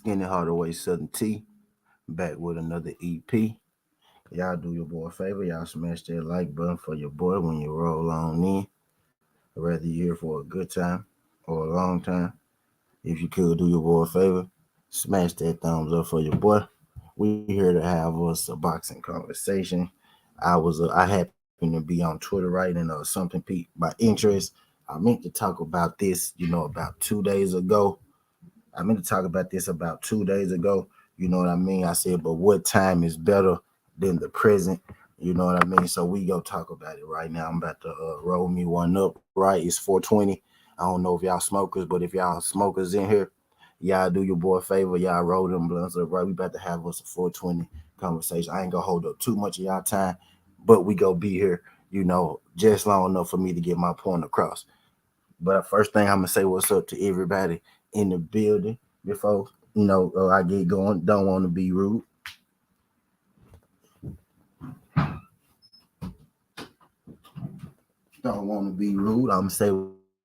Skinny Hardaway Southern T back with another EP. Y'all do your boy a favor. Y'all smash that like button for your boy when you roll on in. Whether you're here for a good time or a long time. If you could do your boy a favor, smash that thumbs up for your boy. We here to have us a boxing conversation. I happened to be on Twitter writing something piqued my interest. I meant to talk about this, about 2 days ago. I meant to talk about this about 2 days ago. You know what I mean? I said, but what time is better than the present? You know what I mean? So we go talk about it right now. I'm about to roll me one up. Right, it's 4:20. I don't know if y'all smokers, but if y'all smokers in here, y'all do your boy a favor. Y'all roll them blunts up. Right, we about to have us a 4:20 conversation. I ain't gonna hold up too much of y'all time, but we go be here. Just long enough for me to get my point across. But first thing I'm gonna say what's up to everybody in the building before I get going. Don't want to be rude. Don't want to be rude. I'm gonna say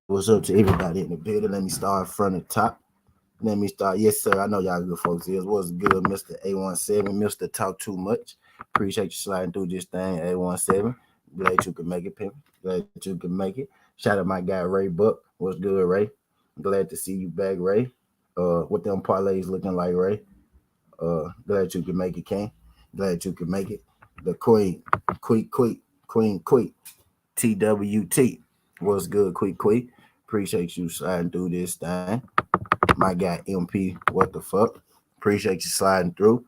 what's up to everybody in the building. Let me start from the top. Let me start. Yes, sir. I know y'all good folks is. What's good, Mr. A17? Mr. Talk Too Much. Appreciate you sliding through this thing, A17. Glad you can make it, Pimp. Glad you can make it. Shout out my guy Ray Buck. What's good, Ray? Glad to see you back, Ray. What them parlays looking like, Ray? Glad you can make it, King. Glad you can make it. The Queen, Queen, TWT. What's good, Quick? Appreciate you sliding through this thing. My guy MP, what the fuck? Appreciate you sliding through.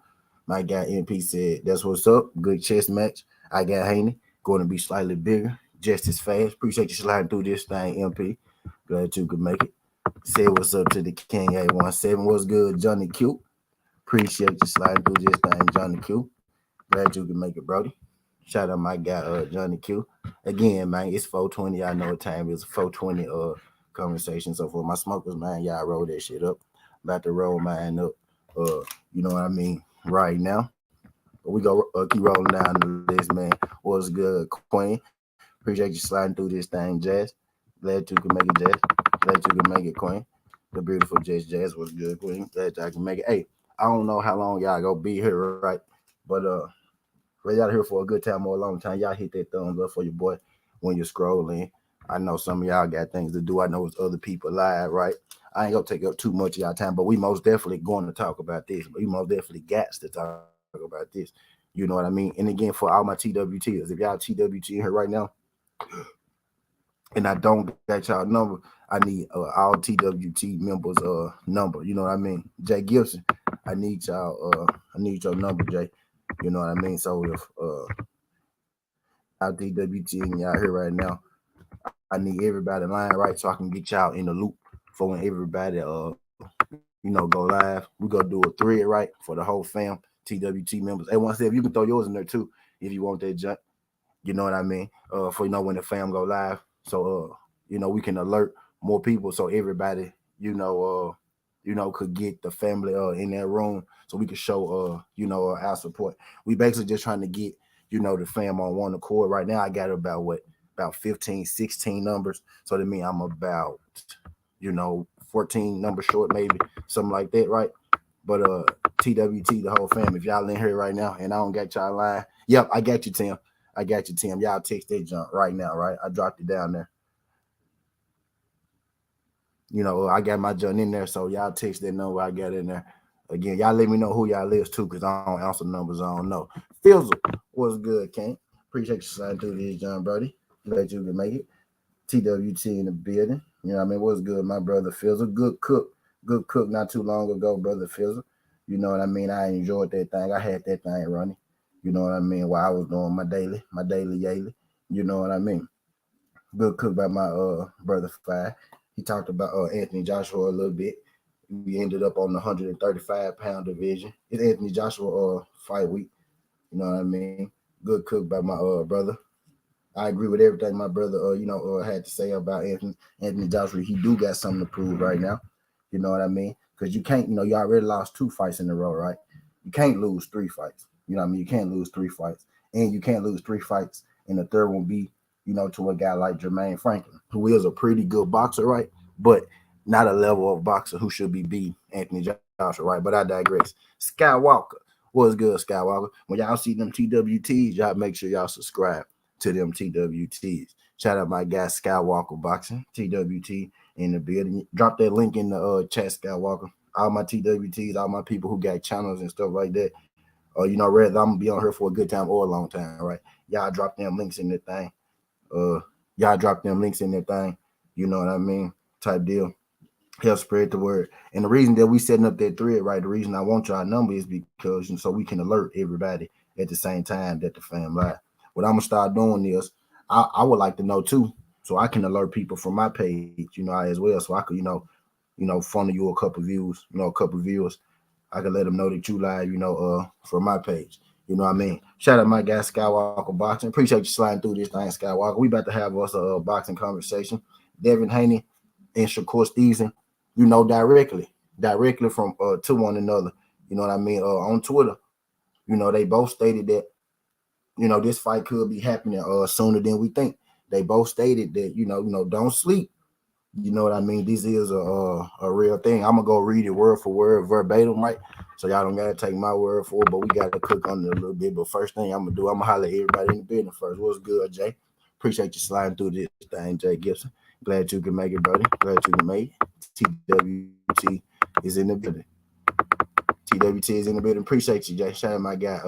My guy MP said, that's what's up. Good chess match. I got Haney. Going to be slightly bigger, just as fast. Appreciate you sliding through this thing, MP. Glad you could make it. Say what's up to the King A17. What's good, Johnny Q? Appreciate you sliding through this thing, Johnny Q. Glad you can make it, Brody. Shout out my guy Johnny Q. Again, man, it's 4:20. I know what time it's 4:20 conversation. So for my smokers, man, y'all roll that shit up. About to roll mine up. You know what I mean? Right now. But we go keep rolling down the list, man. What's good, Queen? Appreciate you sliding through this thing, Jazz. Glad you can make it, Jazz. Glad you can make it, Queen. The beautiful Jazz was good, Queen. Glad y'all can make it. Hey, I don't know how long y'all gonna be here, right? But for y'all here for a good time or a long time, y'all hit that thumbs up for your boy when you're scrolling. I know some of y'all got things to do. I know it's other people live, right? I ain't gonna take up too much of y'all time, but we most definitely going to talk about this. We most definitely got to talk about this. You know what I mean? And again, for all my TWTers, if y'all TWT in here right now, and I don't got y'all number, I need all TWT members number. You know what I mean? Jay Gibson, I need I need your number, Jay. You know what I mean? So if y'all TWT and y'all here right now, I need everybody line right so I can get y'all in the loop for when everybody go live. We gonna do a thread right for the whole fam, TWT members. Hey, one if you can throw yours in there too if you want that junk. You know what I mean? For when the fam go live. So we can alert more people so everybody, could get the family in that room so we can show our support. We basically just trying to get, the fam on one accord. Right now I got about 15, 16 numbers. So that means I'm about, 14 numbers short, maybe something like that, right? But TWT, the whole fam, if y'all in here right now and I don't got y'all line, yep, I got you, Tim. I got you, Tim. Y'all text that junk right now, right? I dropped it down there. I got my junk in there, so y'all text that number I got in there. Again, y'all let me know who y'all is too, because I don't answer numbers I don't know. Fizzle, what's good, King? Appreciate you sliding through this, John Brody. Glad you can make it. TWT in the building. You know what I mean? What's good, my brother Fizzle? Good cook. Good cook not too long ago, brother Fizzle. You know what I mean? I enjoyed that thing. I had that thing running. You know what I mean? While I was doing my daily yaily. You know what I mean? Good cook by my brother Five. He talked about Anthony Joshua a little bit. We ended up on the 135-pound division. It's Anthony Joshua fight week. You know what I mean? Good cook by my brother. I agree with everything my brother had to say about Anthony Joshua. He do got something to prove right now. You know what I mean? Because you can't, you already lost 2 fights in a row, right? You can't lose 3 fights. You know what I mean? You can't lose 3 fights. And you can't lose 3 fights and the third one be, to a guy like Jermaine Franklin, who is a pretty good boxer, right? But not a level of boxer who should be beating Anthony Joshua, right? But I digress. Skywalker. What's good, Skywalker? When y'all see them TWTs, y'all make sure y'all subscribe to them TWTs. Shout out my guy Skywalker Boxing, TWT in the building. Drop that link in the chat, Skywalker. All my TWTs, all my people who got channels and stuff like that. You know, whether I'm gonna be on here for a good time or a long time, right? Y'all drop them links in the thing. Y'all drop them links in that thing. You know what I mean? Type deal. Help spread the word. And the reason that we setting up that thread, right? The reason I want y'all number is because so we can alert everybody at the same time that the fam live. What I'm gonna start doing is I would like to know too, so I can alert people from my page, you know, as well. So I could, funnel you a couple views, a couple viewers. I can let them know that you live, from my page. You know what I mean? Shout out my guy Skywalker Boxing. Appreciate you sliding through this thing, Skywalker. We about to have us a boxing conversation. Devin Haney and Shakur Stevenson, directly from to one another. You know what I mean? On Twitter, they both stated that, this fight could be happening sooner than we think. They both stated that, don't sleep. You know what I mean? This is a real thing. I'm gonna go read it word for word, verbatim, right? So y'all don't gotta take my word for it, but we gotta cook on it a little bit. But first thing I'm gonna do, I'm gonna holler at everybody in the building first. What's good, Jay? Appreciate you sliding through this thing, Jay Gibson. Glad you can make it, buddy. Glad you can make it. TWT is in the building. TWT is in the building. Appreciate you, Jay. Shout out my guy,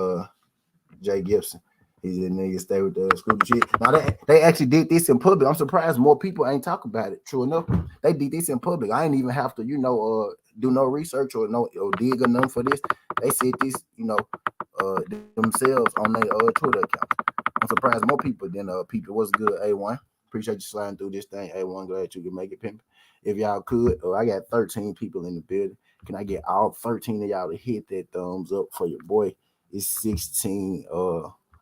Jay Gibson. He's in there. Stay with the school shit. Now they actually did this in public. I'm surprised more people ain't talk about it. True enough, they did this in public. I ain't even have to, do no research or dig or nothing for this. They said this, themselves on their Twitter account. I'm surprised more people than people. What's good, A1? Appreciate you sliding through this thing, A1. Glad you can make it, pimp. If y'all could, I got 13 people in the building. Can I get all 13 of y'all to hit that thumbs up for your boy? It's 16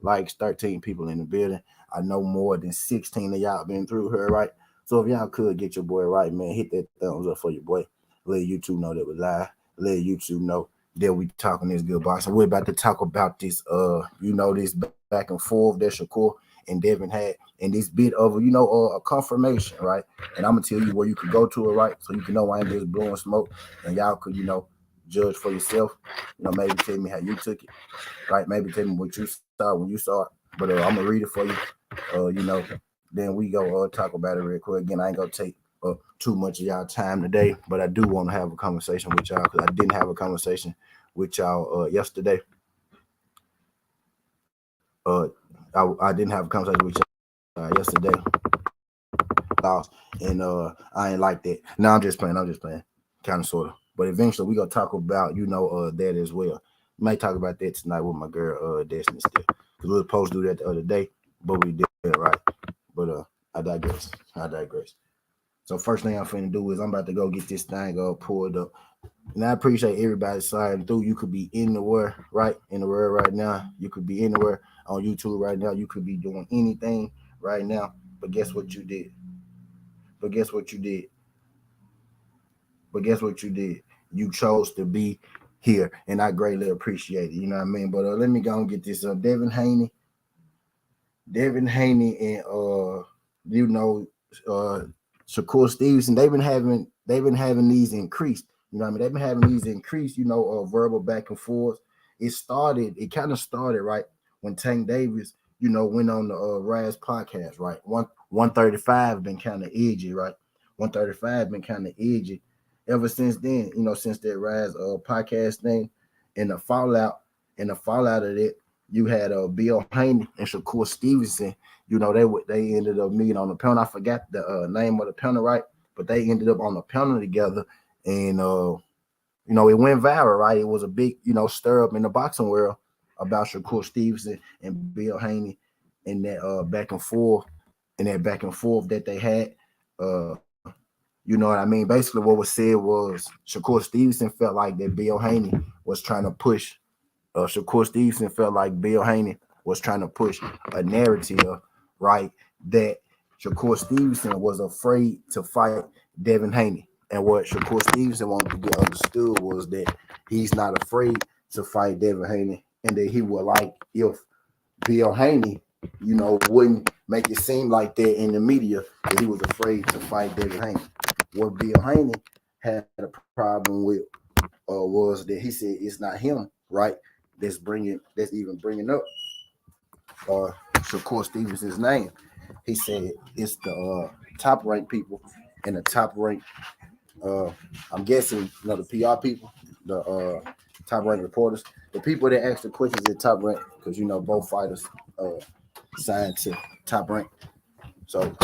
likes, 13 people in the building. I know more than 16 of y'all been through here, right? So if y'all could get your boy right, man, hit that thumbs up for your boy. Let YouTube know that we live. Let YouTube know that we talking this good boxing. We're about to talk about this, this back and forth that Shakur and Devin had, and this bit of a confirmation, right? And I'm gonna tell you where you could go to it, right? So you can know I ain't just blowing smoke, and y'all could, judge for yourself. Maybe tell me how you took it, right? Maybe tell me what you saw when you saw it. But I'm gonna read it for you. Then we go talk about it real quick. Again, I ain't gonna take too much of y'all time today, but I do want to have a conversation with y'all because I didn't have a conversation with y'all yesterday. I didn't have a conversation with y'all yesterday. And I ain't like that. No, I'm just playing. Kind of, sort of. But eventually we gonna talk about, that as well. Might talk about that tonight with my girl, Destiny still. Because we were supposed to do that the other day, but we did it right. But I digress. So first thing I'm finna do is I'm about to go get this thing pulled up. And I appreciate everybody sliding through. You could be anywhere, right? In the world right now. You could be anywhere on YouTube right now. You could be doing anything right now. But guess what you did? You chose to be here, and I greatly appreciate it. You know what I mean? But let me go and get this up. Devin Haney, and Shakur Stevenson. They've been having these increased. You know what I mean? They've been having these increased. Verbal back and forth. It kind of started right when Tank Davis, went on the Raz podcast. Right, 135 been kind of edgy. Right, 135 been kind of edgy. Ever since then, since that Raz podcast thing, and the fallout of that, you had Bill Haney and Shakur Stevenson. They ended up meeting on the panel. I forgot the name of the panel, right? But they ended up on the panel together, and it went viral, right? It was a big, stir up in the boxing world about Shakur Stevenson and Bill Haney and that back and forth that they had. You know what I mean? Basically, what was said was Shakur Stevenson felt like that Bill Haney was trying to push. Shakur Stevenson felt like Bill Haney was trying to push a narrative, right? That Shakur Stevenson was afraid to fight Devin Haney. And what Shakur Stevenson wanted to get understood was that he's not afraid to fight Devin Haney, and that he would like if Bill Haney, wouldn't make it seem like that in the media that he was afraid to fight Devin Haney. What Bill Haney had a problem with was that he said it's not him, right? That's even bringing up Shakur Stevenson's name. He said it's the top ranked people and the top ranked. Uh, I'm guessing, the PR people, the top ranked reporters, the people that ask the questions at top rank, because both fighters signed to top rank. So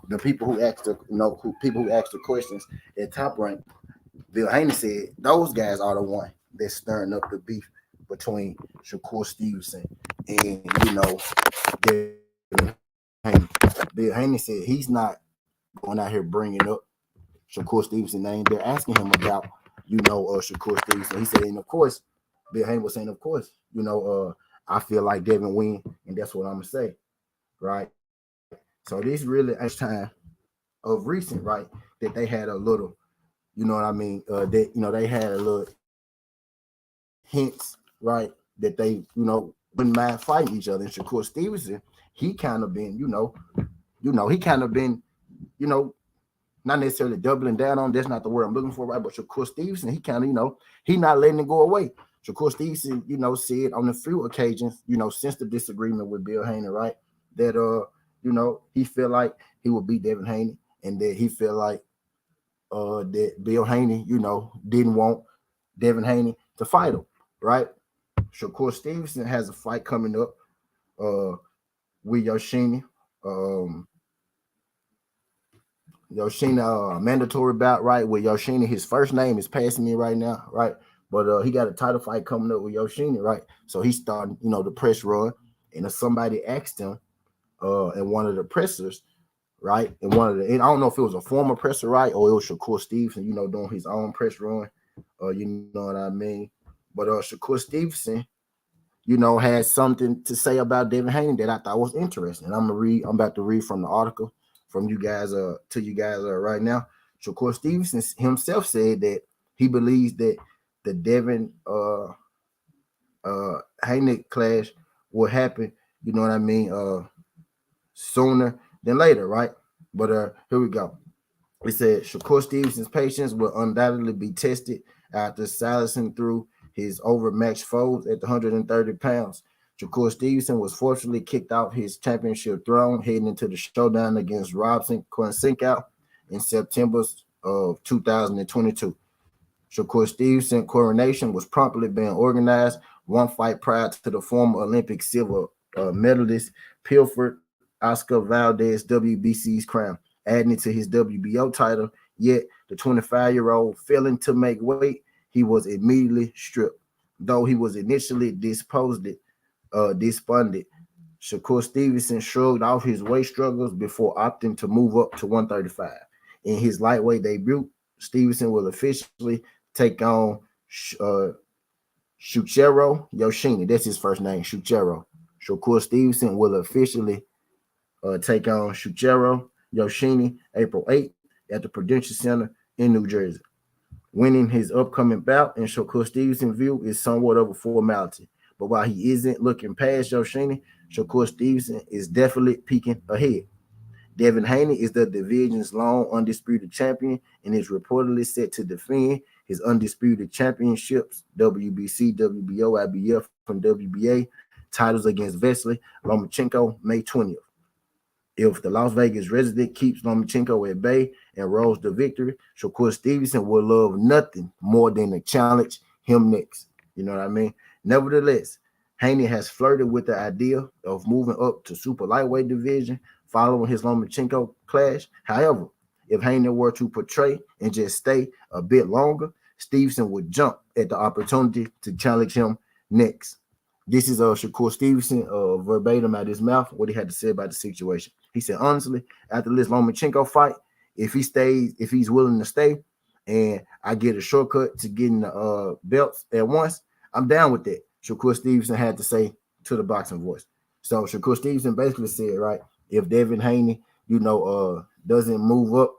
the people who ask people who ask the questions at top rank, Bill Haney said those guys are the one that's stirring up the beef between Shakur Stevenson and Devin Haney. Bill Haney said he's not going out here bringing up Shakur Stevenson name. They're asking him about Shakur Stevenson. He said, and of course, Bill Haney was saying, of course, I feel like Devin win, and that's what I'm gonna say, right? So this really time of recent, right, that they had a little, that they had a little hints, right, that they wouldn't mind fighting each other. And Shakur Stevenson, he kind of been, he kind of been, not necessarily doubling down on. That's not the word I'm looking for, right? But Shakur Stevenson, he kind of, he not letting it go away. Shakur Stevenson, said on a few occasions, since the disagreement with Bill Haney, right, that he feel like he would beat Devin Haney, and that he feel like that Bill Haney, didn't want Devin Haney to fight him, right? Shakur Stevenson has a fight coming up with Yoshini. Yoshina, mandatory bout, right? With Yoshina, his first name is passing me right now, right? But he got a title fight coming up with Yoshina, right? So he's starting, the press run. And if somebody asked him, and one of the pressers, right? And I don't know if it was a former presser, right? Or it was Shakur Stevenson, doing his own press run. You know what I mean? But Shakur Stevenson, had something to say about Devin Haney that I thought was interesting. I'm about to read from the article from you guys to you guys right now. Shakur Stevenson himself said that he believes that the Devin Haney clash will happen, you know what I mean, sooner than later, right? But here we go. It said Shakur Stevenson's patience will undoubtedly be tested after silencing through his overmatched foes at the 130 pounds. Shakur Stevenson was fortunately kicked off his championship throne heading into the showdown against Robson Kosinkow in September of 2022. Shakur Stevenson's coronation was promptly being organized one fight prior to the former Olympic silver medalist pilfered Oscar Valdez WBC's crown, adding it to his WBO title. Yet the 25-year-old failing to make weight, he was immediately stripped. Though he was initially despondent, Shakur Stevenson shrugged off his weight struggles before opting to move up to 135. In his lightweight debut, Stevenson will officially take on Shuichiro Yoshini. That's his first name, Shuichiro. Shakur Stevenson will officially take on Shuichiro Yoshini April 8th at the Prudential Center in New Jersey. Winning his upcoming bout in Shakur Stevenson's view is somewhat of a formality. But while he isn't looking past Yoshini, Shakur Stevenson is definitely peeking ahead. Devin Haney is the division's long undisputed champion and is reportedly set to defend his undisputed championships, WBC, WBO, IBF, and WBA titles against Vasily Lomachenko May 20th. If the Las Vegas resident keeps Lomachenko at bay and rolls the victory, Shakur Stevenson will love nothing more than to challenge him next. You know what I mean? Nevertheless, Haney has flirted with the idea of moving up to super lightweight division following his Lomachenko clash. However, if Haney were to portray and just stay a bit longer, Stevenson would jump at the opportunity to challenge him next. This is Shakur Stevenson verbatim out his mouth, what he had to say about the situation. He said, honestly, after this Lomachenko fight, if he's willing to stay, and I get a shortcut to getting the belts at once, I'm down with that. Shakur Stevenson had to say to the Boxing Voice. So Shakur Stevenson basically said, right, if Devin Haney, doesn't move up,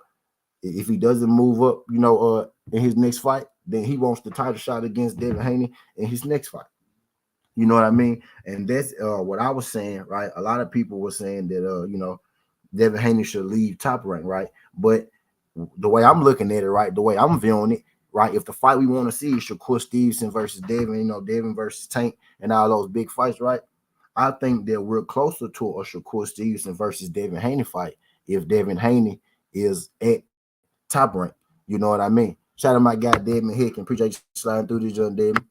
if he doesn't move up, in his next fight, then he wants the title shot against Devin Haney in his next fight. You know what I mean? And that's what I was saying, right? A lot of people were saying that, Devin Haney should leave Top Rank, right? But the way I'm looking at it, right, the way I'm viewing it, right? If the fight we want to see is Shakur Stevenson versus Devin, Devin versus Tank and all those big fights, right? I think that we're closer to a Shakur Stevenson versus Devin Haney fight if Devin Haney is at top rank. You know what I mean? Shout out to my guy Devin Hick, and appreciate you sliding through this, young Devin.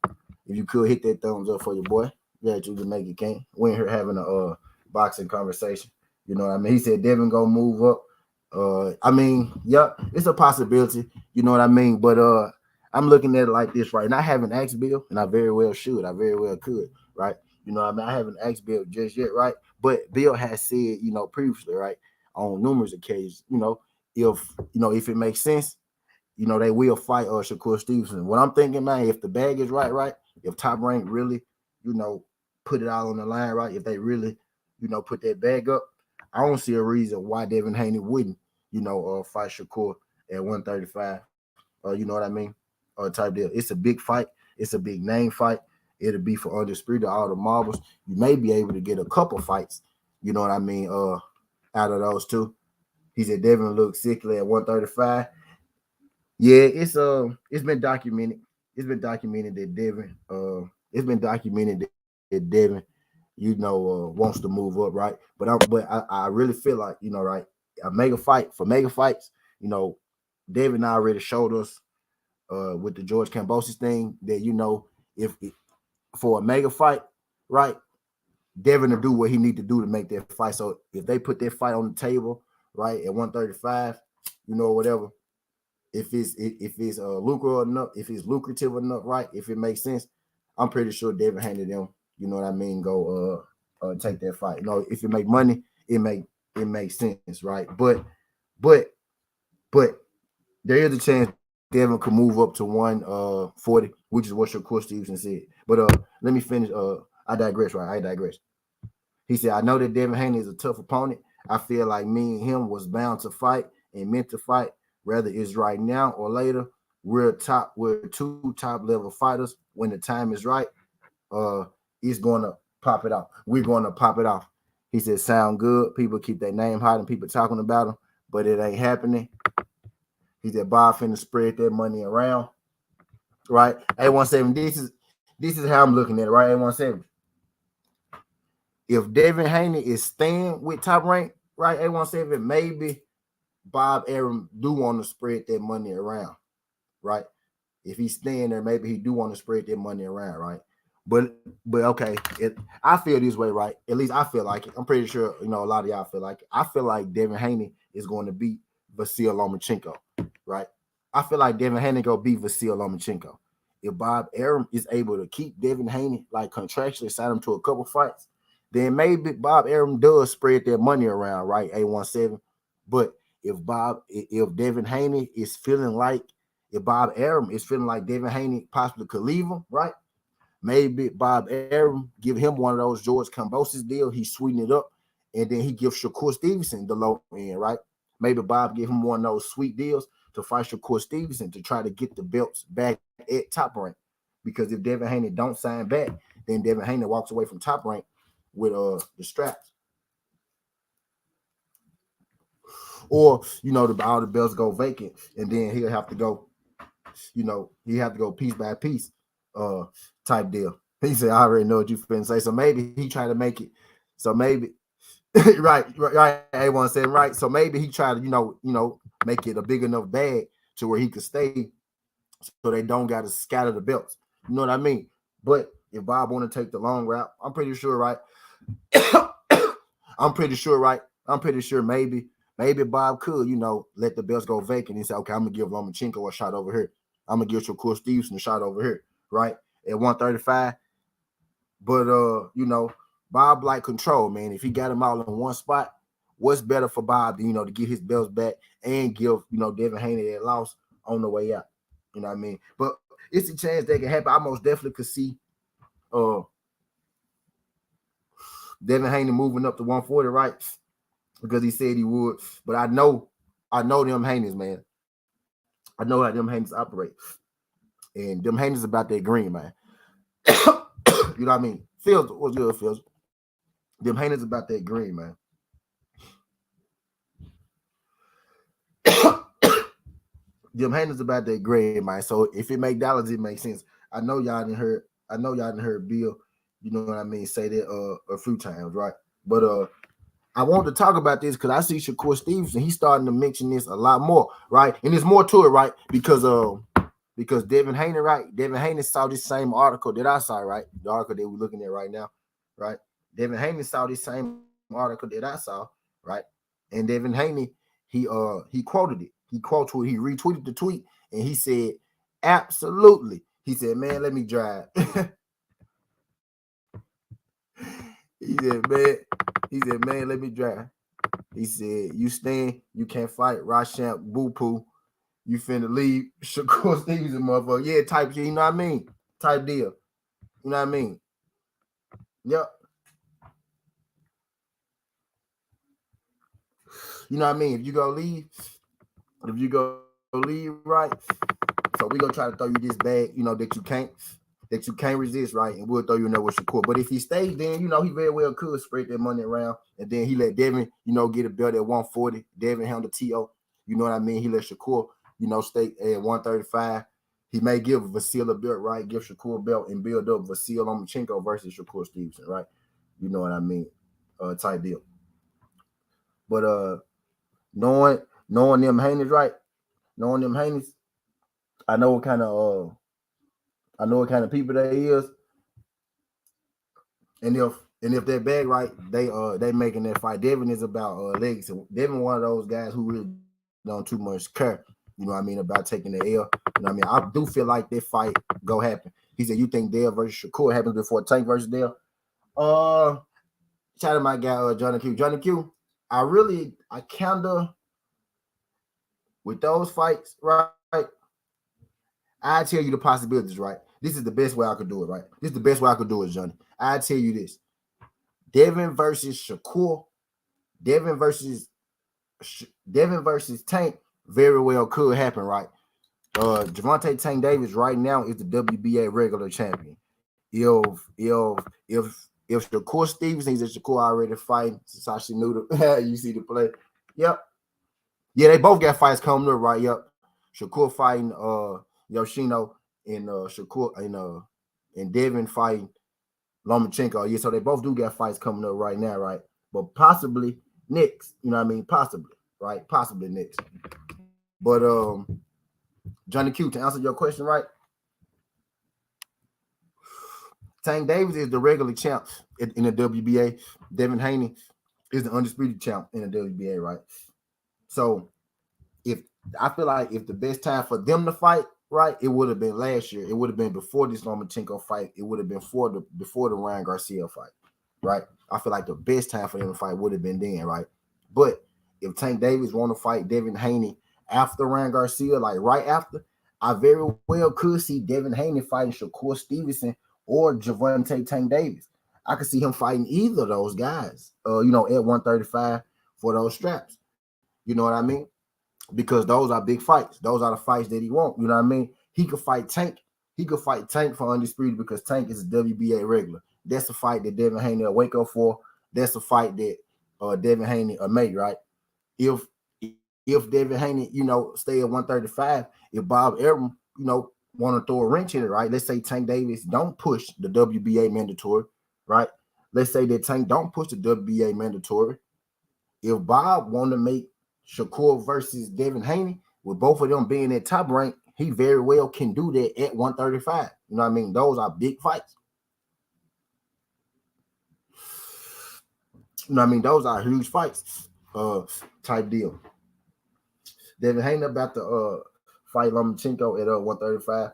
If you could hit that thumbs up for your boy, yeah, you can make it can. We in here having a boxing conversation. You know what I mean? He said Devin gonna move up. I mean, yeah, it's a possibility. You know what I mean? But I'm looking at it like this, right? And I haven't asked Bill, and I very well should. I very well could, right? You know what I mean? I haven't asked Bill just yet, right? But Bill has said, previously, right, on numerous occasions, if it makes sense, they will fight Shakur Stevenson. What I'm thinking, man, if the bag is right, if Top Rank really, put it all on the line, right, if they really, put that bag up, I don't see a reason why Devin Haney wouldn't, fight Shakur at 135. You know what I mean? Type deal. It's a big fight. It's a big name fight. It'll be for undisputed, all the marbles. You may be able to get a couple fights, you know what I mean, out of those two. He said Devin looked sickly at 135. Yeah, it's been documented. It's been documented that Devin, wants to move up, right? But I really feel like, right, a mega fight for mega fights, Devin already showed us with the George Kambosos thing that, if for a mega fight, right, Devin to do what he need to do to make that fight. So if they put that fight on the table, right, at 135, whatever, if it's lucrative enough, if it's lucrative enough, right, if it makes sense, I'm pretty sure Devin handed them, you know what I mean, go take that fight. If it make money, it makes sense, right? But there is a chance Devin could move up to 140, which is what Shakur Stevenson said. But let me finish. I digress, right? I digress. He said, I know that Devin Haney is a tough opponent. I feel like me and him was bound to fight and meant to fight, whether it's right now or later. We're two top level fighters. When the time is right, he's gonna pop it off. We're gonna pop it off. He said, sound good. People keep their name hot and people talking about him, but it ain't happening. He said, Bob finna spread that money around. Right? A17, this is how I'm looking at it, right? A17. If Devin Haney is staying with Top Rank, right, A17, maybe Bob Arum do want to spread that money around, right? If he's staying there, maybe he do want to spread that money around, right? But okay, I feel this way, right? At least I feel like it. I'm pretty sure, a lot of y'all feel like it. I feel like Devin Haney is going to beat Vasyl Lomachenko, right? I feel like Devin Haney go beat Vasyl Lomachenko. If Bob Arum is able to keep Devin Haney, like contractually sign him to a couple fights, then maybe Bob Arum does spread their money around, right? A17. But if Devin Haney is feeling like, if Bob Arum is feeling like Devin Haney possibly could leave him, right? Maybe Bob Arum give him one of those George Kambosos deal. He sweeten it up, and then he gives Shakur Stevenson the low end, right? Maybe Bob give him one of those sweet deals to fight Shakur Stevenson to try to get the belts back at Top Rank. Because if Devin Haney don't sign back, then Devin Haney walks away from Top Rank with the straps. Or, all the belts go vacant, and then he'll have to go, he have to go piece by piece type deal. He said, I already know what you finna say. So maybe he try to make it. So maybe right. Everyone said right. So maybe he tried to, make it a big enough bag to where he could stay so they don't got to scatter the belts. You know what I mean? But if Bob want to take the long route, I'm pretty sure, right? I'm pretty sure maybe Bob could, let the belts go vacant and say, okay, I'm gonna give Lomachenko a shot over here. I'm gonna give Shakur Stevenson a shot over here, right? At 135. But Bob like control, man. If he got him all in one spot, what's better for Bob than, to get his belts back and give, Devin Haney that loss on the way out. You know what I mean? But it's a chance that can happen. I most definitely could see Devin Haney moving up to 140, right? Because he said he would. But I know them Haneys, man. I know how them Haneys operate. And them Haneys about that green, man. You know what I mean? Fields, what's good, Fields? Them Haneys about that green, man. them haters about that grade, man. So if it make dollars, it makes sense. I know y'all didn't heard. I know y'all didn't heard Bill. You know what I mean? Say that a few times, right? But I want to talk about this because I see Shakur Stevenson. He's starting to mention this a lot more, right? And there's more to it, right? Because Devin Haney, right? Devin Haney saw this same article that I saw, right? The article that we're looking at right now, right? Devin Haney saw this same article that I saw, right? And Devin Haney, he quoted it. He quoted it. He retweeted the tweet, and he said, "Absolutely." He said, "Man, let me drive." he said, "Man, man, let me drive." He said, "You stand, you can't fight. Rashamp Boo Poo. You finna leave Shakur Stevenson, motherfucker." Yeah, type shit, you know what I mean? Type deal. You know what I mean? Yep. You know what I mean? If you go leave, right? So we gonna try to throw you this bag, you know, that you can't resist, right? And we'll throw you in there with Shakur. But if he stays, then you know he very well could spread that money around, and then he let Devin, you know, get a belt at 140. Devin handle TO. You know what I mean? He let Shakur, you know, stay at 135. He may give Vasil a belt, right? Give Shakur a belt and build up Vasil Lomachenko versus Shakur Stevenson, right? You know what I mean? Type deal. But knowing them Haneys, right? Knowing them Haneys, I know what kind of people they is, and if they're bag right, they making that fight. Devin is about legacy. Devin one of those guys who really don't too much care. You know what I mean about taking the L. You know what I mean. I do feel like that fight go happen. He said, "You think Dale versus Shakur happens before Tank versus Dale?" Uh, Shout out my guy Johnny Q. Johnny Q. I kinda with those fights, right? I tell you the possibilities, right? This is the best way I could do it, right? This is the best way I could do it, Johnny. I tell you this: Devin versus Shakur, Devin versus Devin versus Tank very well could happen, right? Javante Tank Davis right now is the WBA regular champion. If Shakur Stevenson is a Shakur already fighting, Sashi Noodle, you see the play. Yep. Yeah, they both got fights coming up, right? Yep. Shakur fighting Yoshino and Shakur and Devin fighting Lomachenko. Yeah, so they both do got fights coming up right now, right? But possibly next, you know what I mean? Possibly, right? Possibly next. But Johnny Q, to answer your question, right? Tank Davis is the regular champ in the WBA. Devin Haney is the undisputed champ in the WBA, right? So if I feel like if the best time for them to fight, right, it would have been last year. It would have been before this Lomachenko fight. It would have been before the Ryan Garcia fight, right? I feel like the best time for them to fight would have been then, right? But if Tank Davis want to fight Devin Haney after Ryan Garcia, like right after, I very well could see Devin Haney fighting Shakur Stevenson or Javante Tank Davis. I could see him fighting either of those guys, you know, at 135 for those straps. You know what I mean? Because those are big fights. Those are the fights that he wants. You know what I mean? He could fight Tank. He could fight Tank for undisputed because Tank is a WBA regular. That's a fight that Devin Haney will wake up for. That's a fight that Devin Haney will make, right? If if Devin Haney, you know, stay at 135, if Bob Arum, you know, want to throw a wrench in it, right? Let's say Tank Davis don't push the WBA mandatory, right? Let's say that Tank don't push the WBA mandatory. If Bob want to make Shakur versus Devin Haney, with both of them being at top rank, he very well can do that at 135. You know what I mean? Those are big fights. You know what I mean? Those are huge fights. Type deal. Devin Haney about to fight Lomachenko at 135.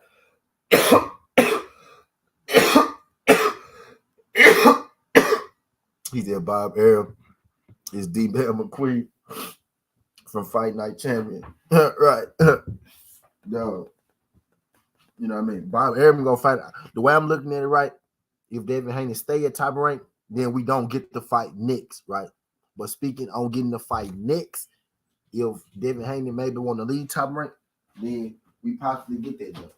He said Bob Arum is D. Bell McQueen from Fight Night Champion. Right. No. You know what I mean? Bob Arum gonna fight. The way I'm looking at it, right? If Devin Haney stay at top rank, then we don't get the fight next, right? But speaking on getting the fight next, if Devin Haney maybe want to leave top rank, then we possibly get that done.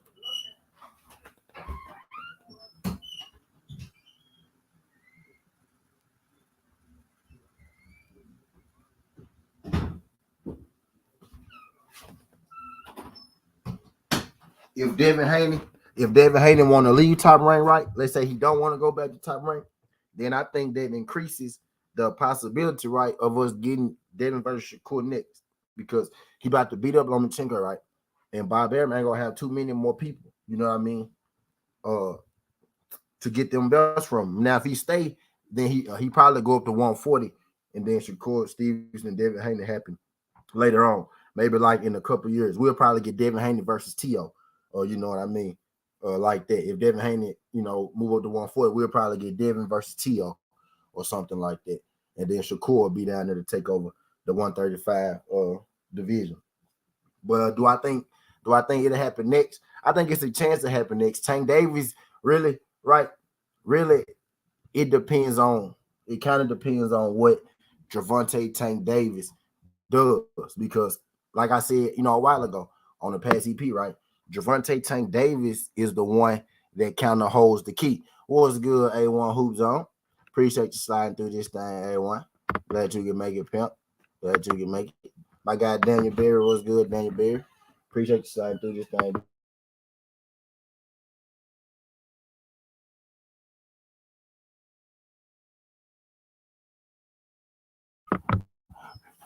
if Devin Haney, if Devin Haney want to leave top rank, right? Let's say he don't want to go back to top rank, then I think that increases the possibility, right, of us getting Devin versus Shakur next because he about to beat up Lomachenko, right? And Bob Arum ain't gonna have too many more people. You know what I mean? To get them belts from him. Now, if he stay, then he probably go up to 140, and then Shakur, Stevenson, and Devin Haney happen later on. Maybe like in a couple years, we'll probably get Devin Haney versus T.O. Or you know what I mean, like that. If Devin Haney, move up to 140, we'll probably get Devin versus T.O. or something like that, and then Shakur will be down there to take over the 135 division. But do I think it'll happen next? I think it's a chance to happen next. Tank Davis, really, right? Really, it depends on. It kind of depends on what Gervonta Tank Davis does because, like I said, a while ago on the past EP, right? Gervonta Tank Davis is the one that kind of holds the key. What's good, A1 Hoop Zone? Appreciate you sliding through this thing, A1. Glad you can make it, pimp. Glad you can make it. My guy Daniel Berry was good, Daniel Berry. Appreciate you sliding through this thing.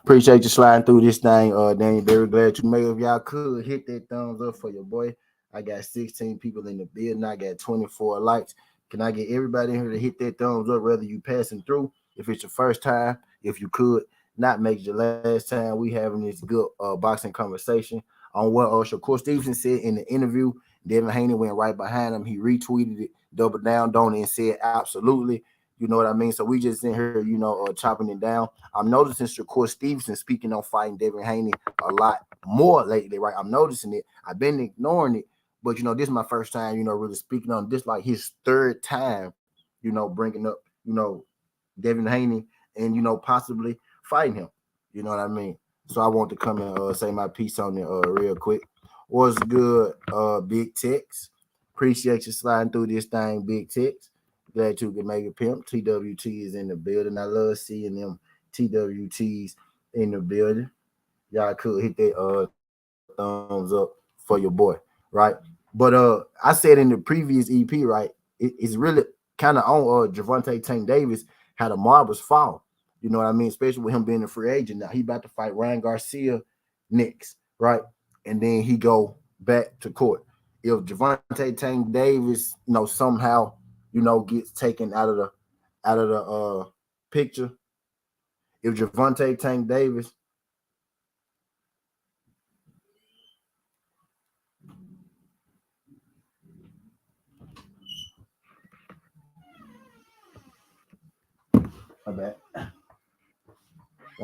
Appreciate you sliding through this thing, Daniel Berry. Glad you made it. If y'all could hit that thumbs up for your boy. I got 16 people in the building. I got 24 likes. Can I get everybody in here to hit that thumbs up, whether you passing through, if it's your first time, if you could not make it your last time. We having this good boxing conversation on what Shakur Stevenson said in the interview. Devin Haney went right behind him. He retweeted it, doubled down on it, and said absolutely. You know what I mean? So we just in here, chopping it down. I'm noticing Shakur Stevenson speaking on fighting Devin Haney a lot more lately, right? I'm noticing it. I've been ignoring it, but this is my first time, really speaking on this, like his third time, bringing up, Devin Haney and possibly fighting him. You know what I mean? So I want to come and say my piece on it real quick. What's good, Big Tex? Appreciate you sliding through this thing, Big Tex. Glad you can make it, pimp. TWT is in the building. I love seeing them TWTs in the building. Y'all could hit that thumbs up for your boy, right? But I said in the previous EP, right, it's really kind of on Gervonta Tank Davis how the marbles fall. You know what I mean? Especially with him being a free agent now. He about to fight Ryan Garcia next, right? And then he go back to court. If Gervonta Tank Davis, somehow, gets taken out of the picture. If Gervonta Tank Davis my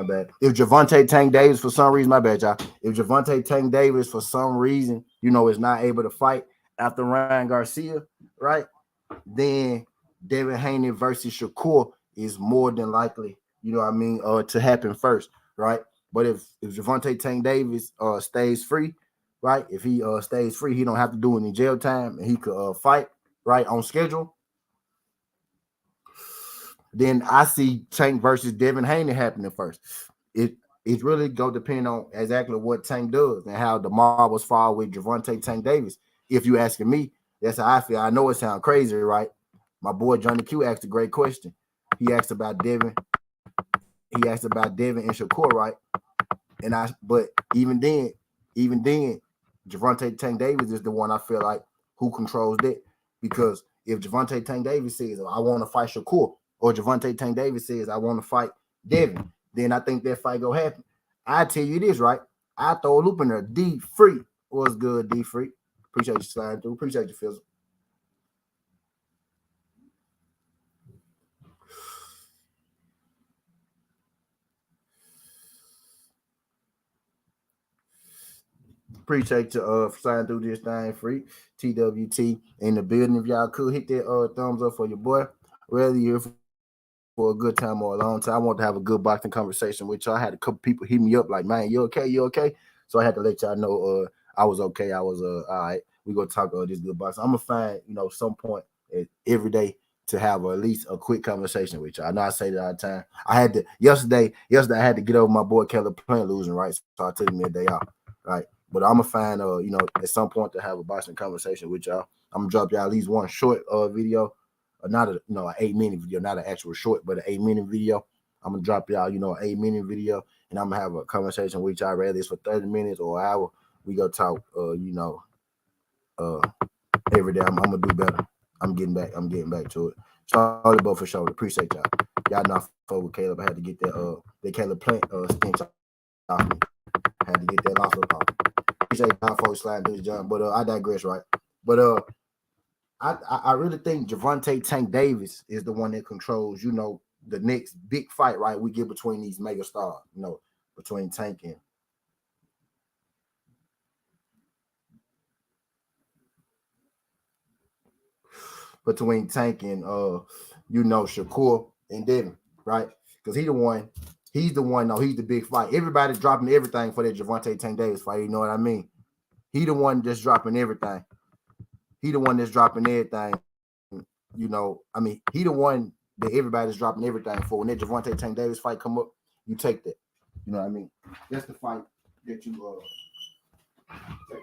bad. If Gervonta Tank Davis for some reason, my bad, y'all. If Gervonta Tank Davis for some reason, is not able to fight after Ryan Garcia, right? Then Devin Haney versus Shakur is more than likely, to happen first, right? But if Gervonta Tank Davis stays free, right? If he stays free, he don't have to do any jail time and he could fight right on schedule. Then I see Tank versus Devin Haney happening first. It's really going to depend on exactly what Tank does and how the marbles fall with Gervonta Tank Davis. If you asking me, that's how I feel. I know it sounds crazy, right? My boy Johnny Q asked a great question. He asked about Devin. He asked about Devin and Shakur, right? But even then, Gervonta Tank Davis is the one I feel like who controls that. Because if Gervonta Tank Davis says, I want to fight Shakur, or Gervonta Tank Davis says, I want to fight Devin, then I think that fight gonna happen. I tell you this, right? I throw a loop in there. D Free. What's good, D Free? Appreciate you sliding through. Appreciate you, Fizzle. Appreciate you sliding through this thing, Free. TWT in the building. If y'all could hit that thumbs up for your boy. Whether you're for a good time or a long time. I want to have a good boxing conversation with y'all. I had a couple people hit me up like, man, you okay? You okay? So I had to let y'all know I was okay. I was all right. We're gonna talk this good boxing. I'm gonna find, some point every day to have at least a quick conversation with y'all. I know I say that all the time. I had to yesterday I had to get over my boy Keller Plant losing, right? So I took me a day off, right? But I'm gonna find at some point to have a boxing conversation with y'all. I'm gonna drop y'all at least one short video, not an 8-minute video, not an actual short, but an 8-minute video. I'm gonna drop y'all an 8-minute video, and I'm gonna have a conversation with y'all, whether it's for 30 minutes or an hour. We go talk every day. I'm gonna do better. I'm getting back to it. Shoulder ball for shoulder. Appreciate y'all. Y'all not fuck with Caleb. I had to get that Caleb Plant stench off me. Had to get that off. Appreciate y'all folks sliding through the jump. But I digress, right? But I really think Gervonta Tank Davis is the one that controls, the next big fight, right? We get between these mega stars, between Tank and Shakur and Devin, right? Because he's the one, he's the big fight. Everybody's dropping everything for that Gervonta Tank Davis fight, you know what I mean? He the one that's dropping everything. He the one that's dropping everything. He the one that everybody's dropping everything for. When that Gervonta Tank Davis fight come up, you take that. You know what I mean? That's the fight that you take.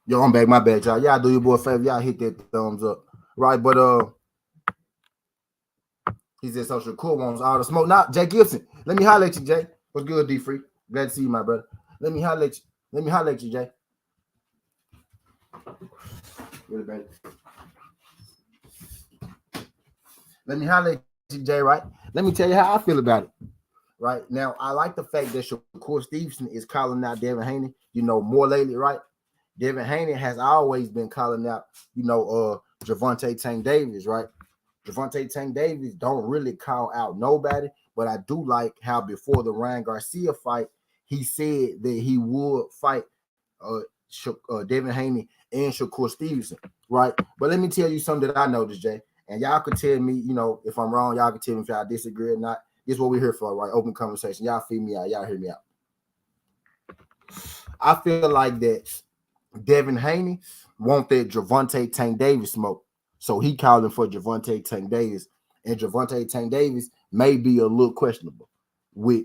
Yo, I'm back. My bad, y'all. Y'all do your boy a favor. Y'all hit that thumbs up. Right, but he said social cool wants all the smoke. Not Jay Gibson. Let me holler at you, Jay. What's good, D Free? Glad to see you, my brother. Let me holler at you, Jay. Really bad. Let me holler at you, Jay, right? Let me tell you how I feel about it. Right now, I like the fact that Shakur Stevenson is calling out Devin Haney, more lately, right? Devin Haney has always been calling out, Gervonta Tank Davis, right? Gervonta Tank Davis don't really call out nobody, but I do like how before the Ryan Garcia fight, he said that he would fight Devin Haney and Shakur Stevenson, right? But let me tell you something that I noticed, Jay, and y'all could tell me, if I'm wrong, y'all can tell me if y'all disagree or not. This is what we're here for, right? Open conversation. Y'all feed me out. Y'all hear me out. I feel like that Devin Haney want that Gervonta Tank Davis smoke. So he calling for Gervonta Tank Davis. And Gervonta Tank Davis may be a little questionable with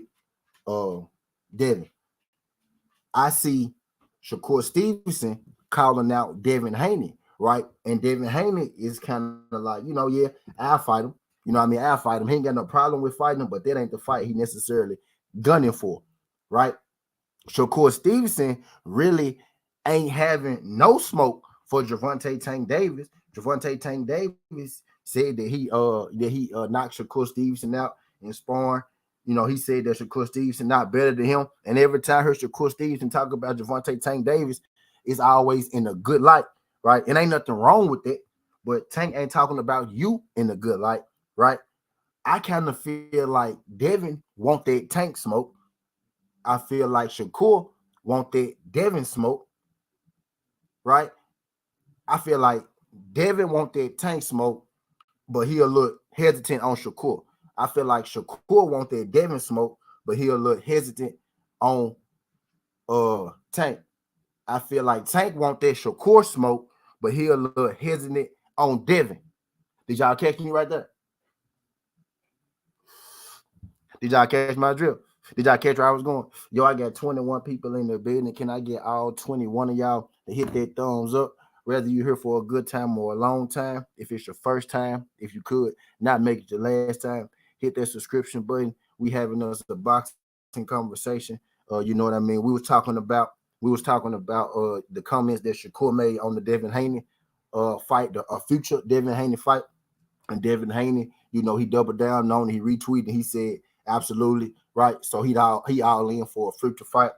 Devin. I see Shakur Stevenson calling out Devin Haney, right? And Devin Haney is kind of like, yeah, I'll fight him. I'll fight him. He ain't got no problem with fighting him, but that ain't the fight he necessarily gunning for, right? Shakur Stevenson really ain't having no smoke for Gervonta Tank Davis. Gervonta Tank Davis said that he knocked Shakur Stevenson out in sparring. He said that Shakur Stevenson not better than him. And every time I heard Shakur Stevenson talk about Gervonta Tank Davis, it's always in a good light, right? And ain't nothing wrong with it, but Tank ain't talking about you in a good light, right? I kind of feel like Devin want that Tank smoke. I feel like Shakur want that Devin smoke, right? I feel like Devin want that Tank smoke, but he a little hesitant on Shakur. I feel like Shakur want that Devin smoke, but he a little hesitant on Tank. I feel like Tank want that Shakur smoke, but he a little hesitant on Devin. Did y'all catch me right there? Did y'all catch my drill? Did y'all catch where I was going? Yo, I got 21 people in the building. Can I get all 21 of y'all to hit that thumbs up? Whether you're here for a good time or a long time, if it's your first time, if you could not make it your last time, hit that subscription button. We having us a boxing conversation. You know what I mean? We was talking about the comments that Shakur made on the Devin Haney fight, a future Devin Haney fight. And Devin Haney, he doubled down on it. He retweeted and he said, absolutely, right? So he all in for a future fight.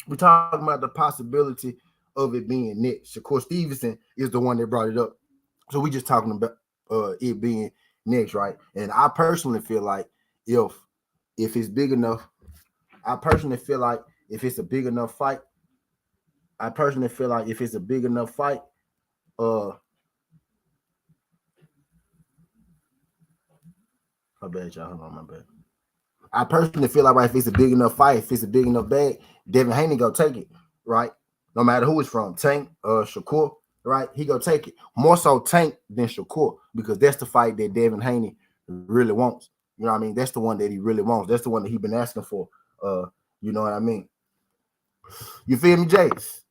We're talking about the possibility of it being next. Shakur Stevenson is the one that brought it up. So we just talking about it being next, right? And I personally feel like if it's big enough, I personally feel like if it's a big enough fight, my bad, y'all. Hold on, my bad. I personally feel like if it's a big enough fight, if it's a big enough bag, Devin Haney go take it, right? no matter who it's from, Tank, Shakur, right? He gonna take it. More so Tank than Shakur, because that's the fight that Devin Haney really wants. You know what I mean? That's the one that he really wants. That's the one that he been asking for. You know what I mean? You feel me, Jace?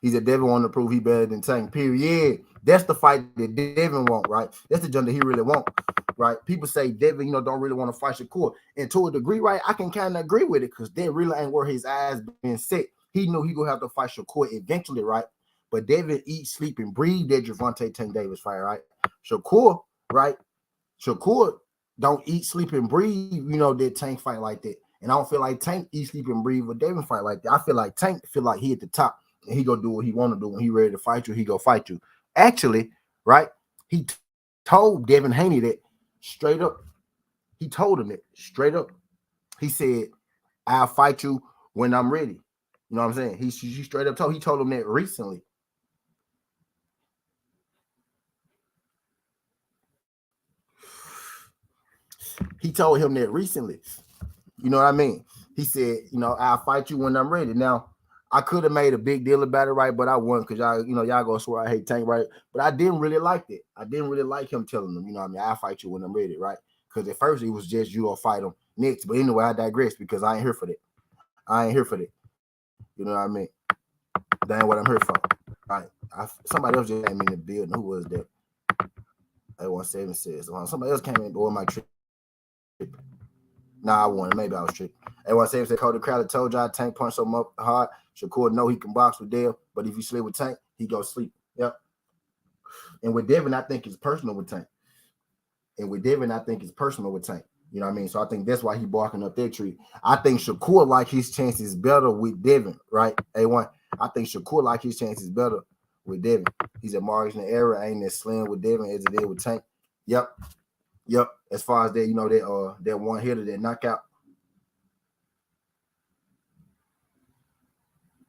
He said Devin wanted to prove he better than Tank. Period. Yeah, that's the fight that Devin want, right? That's the jump that he really want, right? People say Devin, don't really want to fight Shakur. And to a degree, right, I can kind of agree with it, because Devin really ain't where his eyes been set. He knew he gonna have to fight Shakur eventually, right? But Devin eat, sleep, and breathe that Gervonta Tank Davis fight, right? Shakur, right? Shakur don't eat, sleep, and breathe, that Tank fight like that. And I don't feel like Tank eat, sleep, and breathe with Devin fight like that. I feel like Tank feel like he at the top, and he gonna do what he want to do. When he ready to fight you, he go fight you. Actually, right? He told Devin Haney that straight up. He told him that straight up. He said, "I'll fight you when I'm ready." You know what I'm saying? He straight up told. He told him that recently. He told him that recently. You know what I mean? He said, I'll fight you when I'm ready. Now, I could have made a big deal about it, right? But I wouldn't, because y'all gonna swear I hate Tank, right? But I didn't really like it. I didn't really like him telling them, I'll fight you when I'm ready, right? Because at first it was just you will fight him next. But anyway, I digress, because I ain't here for that. I ain't here for that. You know what I mean? That ain't what I'm here for. All right. Somebody else just came in the building. Who was that? 817 says. Somebody else came in on my trip. Nah, I won. Maybe I was tripping. Everyone said Cody Crowder told y'all Tank punched him up hard. Shakur know he can box with Dale, but if you sleep with Tank, he go sleep. Yep. And with Devin, I think it's personal with Tank. You know what I mean? So I think that's why he barking up that tree. I think Shakur like his chances better with Devin, right? A1. I think Shakur like his chances better with Devin. He's a margin of error, ain't as slim with Devin as it is with Tank. Yep. As far as that, that one hitter, that knockout.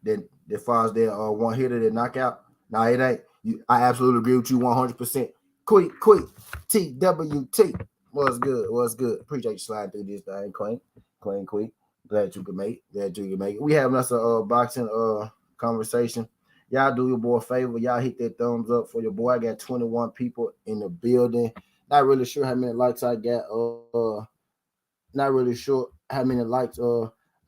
That as far as that one hitter, that knockout. Nah, it ain't. I absolutely agree with you 100%. Quick, TWT. What's good? Appreciate you sliding through this thing, Queen. Glad you could make it. We having us a boxing conversation. Y'all do your boy a favor. Y'all hit that thumbs up for your boy. I got 21 people in the building. Not really sure how many likes I got. Not really sure how many likes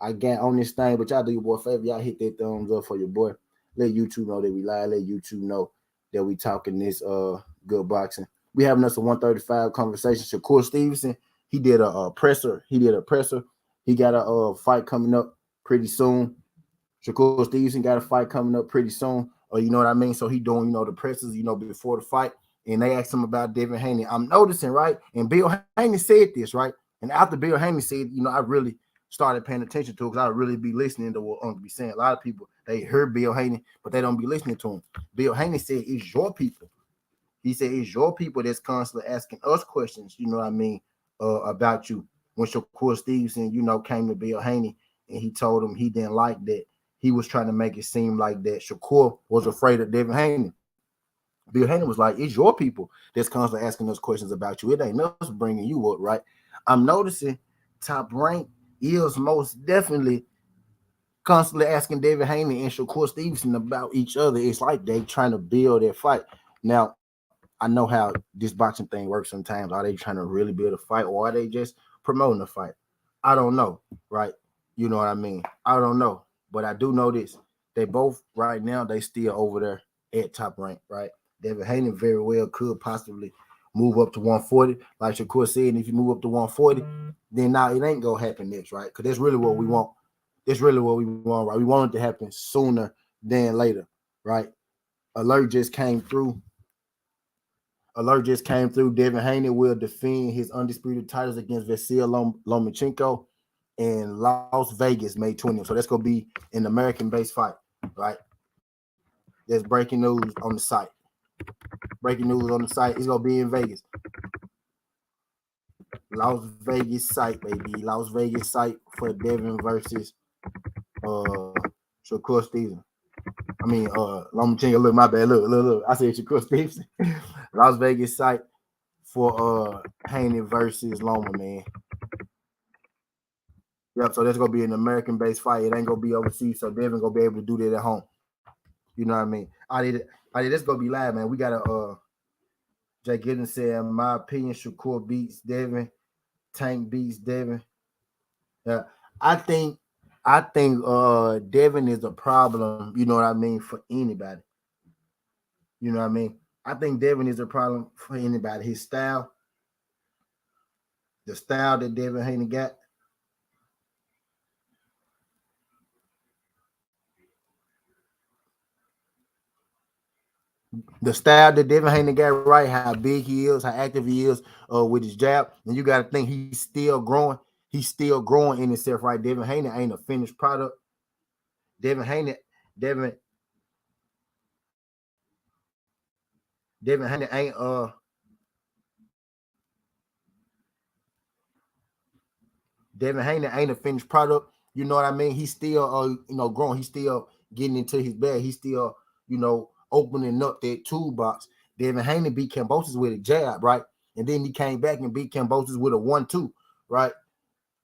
I got on this thing, but y'all do your boy a favor. Y'all hit that thumbs up for your boy. Let YouTube know that we live. Let YouTube know that we talking this good boxing. We having us a 135 conversation. Shakur Stevenson, he did a presser. He got a fight coming up pretty soon. Shakur Stevenson got a fight coming up pretty soon. Or you know what I mean? So he doing, the pressers, before the fight. And they asked him about Devin Haney. I'm noticing, right? And Bill Haney said this, right? And after Bill Haney said, I really started paying attention to it, because I really be listening to what Uncle be saying. A lot of people, they heard Bill Haney, but they don't be listening to him. Bill Haney said, it's your people. He said, it's your people that's constantly asking us questions, you know what I mean, about you. When Shakur Stevenson, came to Bill Haney, and he told him he didn't like that. He was trying to make it seem like that Shakur was afraid of Devin Haney. Bill Haney was like, it's your people that's constantly asking us questions about you. It ain't us bringing you up, right? I'm noticing Top Rank is most definitely constantly asking Devin Haney and Shakur Stevenson about each other. It's like they trying to build their fight. Now, I know how this boxing thing works sometimes. Are they trying to really build a fight, or are they just promoting a fight? I don't know, right? You know what I mean? I don't know. But I do know this. They both, right now, they still over there at Top Rank, right? Devin Haney very well could possibly move up to 140. Like Shakur said, and if you move up to 140, then now it ain't going to happen next, right? Because that's really what we want. That's really what we want, right? We want it to happen sooner than later, right? Alert just came through. Devin Haney will defend his undisputed titles against Vasyl Lomachenko in Las Vegas, May 20th. So that's going to be an American-based fight, right? There's breaking news on the site. It's going to be in Vegas. Las Vegas site, baby. Las Vegas site for Devin versus Shakur Stevenson. I mean, Lomachenko. Look, my bad. Look. I said Shakur Stevenson. Las Vegas site for Haney versus Loma, man. Yep, so that's gonna be an American-based fight. It ain't gonna be overseas, so Devin gonna be able to do that at home. You know what I mean? Let's go be live, man. We got a Jay Giddens said, in my opinion, Shakur beats Devin. Tank beats Devin. Yeah, I think Devin is a problem, you know what I mean, for anybody. You know what I mean? I think Devin is a problem for anybody. His style, the style that Devin Haney got. The style that Devin Haney got right, how big he is, how active he is with his jab. And you got to think he's still growing. He's still growing in himself, right? Devin Haney ain't a finished product. Devin Haney, Devin, Devin Haney Devin Haney ain't a finished product. You know what I mean? He's still growing. He's still getting into his bag. He's still, opening up that toolbox. Devin Haney beat Kambosos with a jab, right? And then he came back and beat Kambosos with a 1-2, right?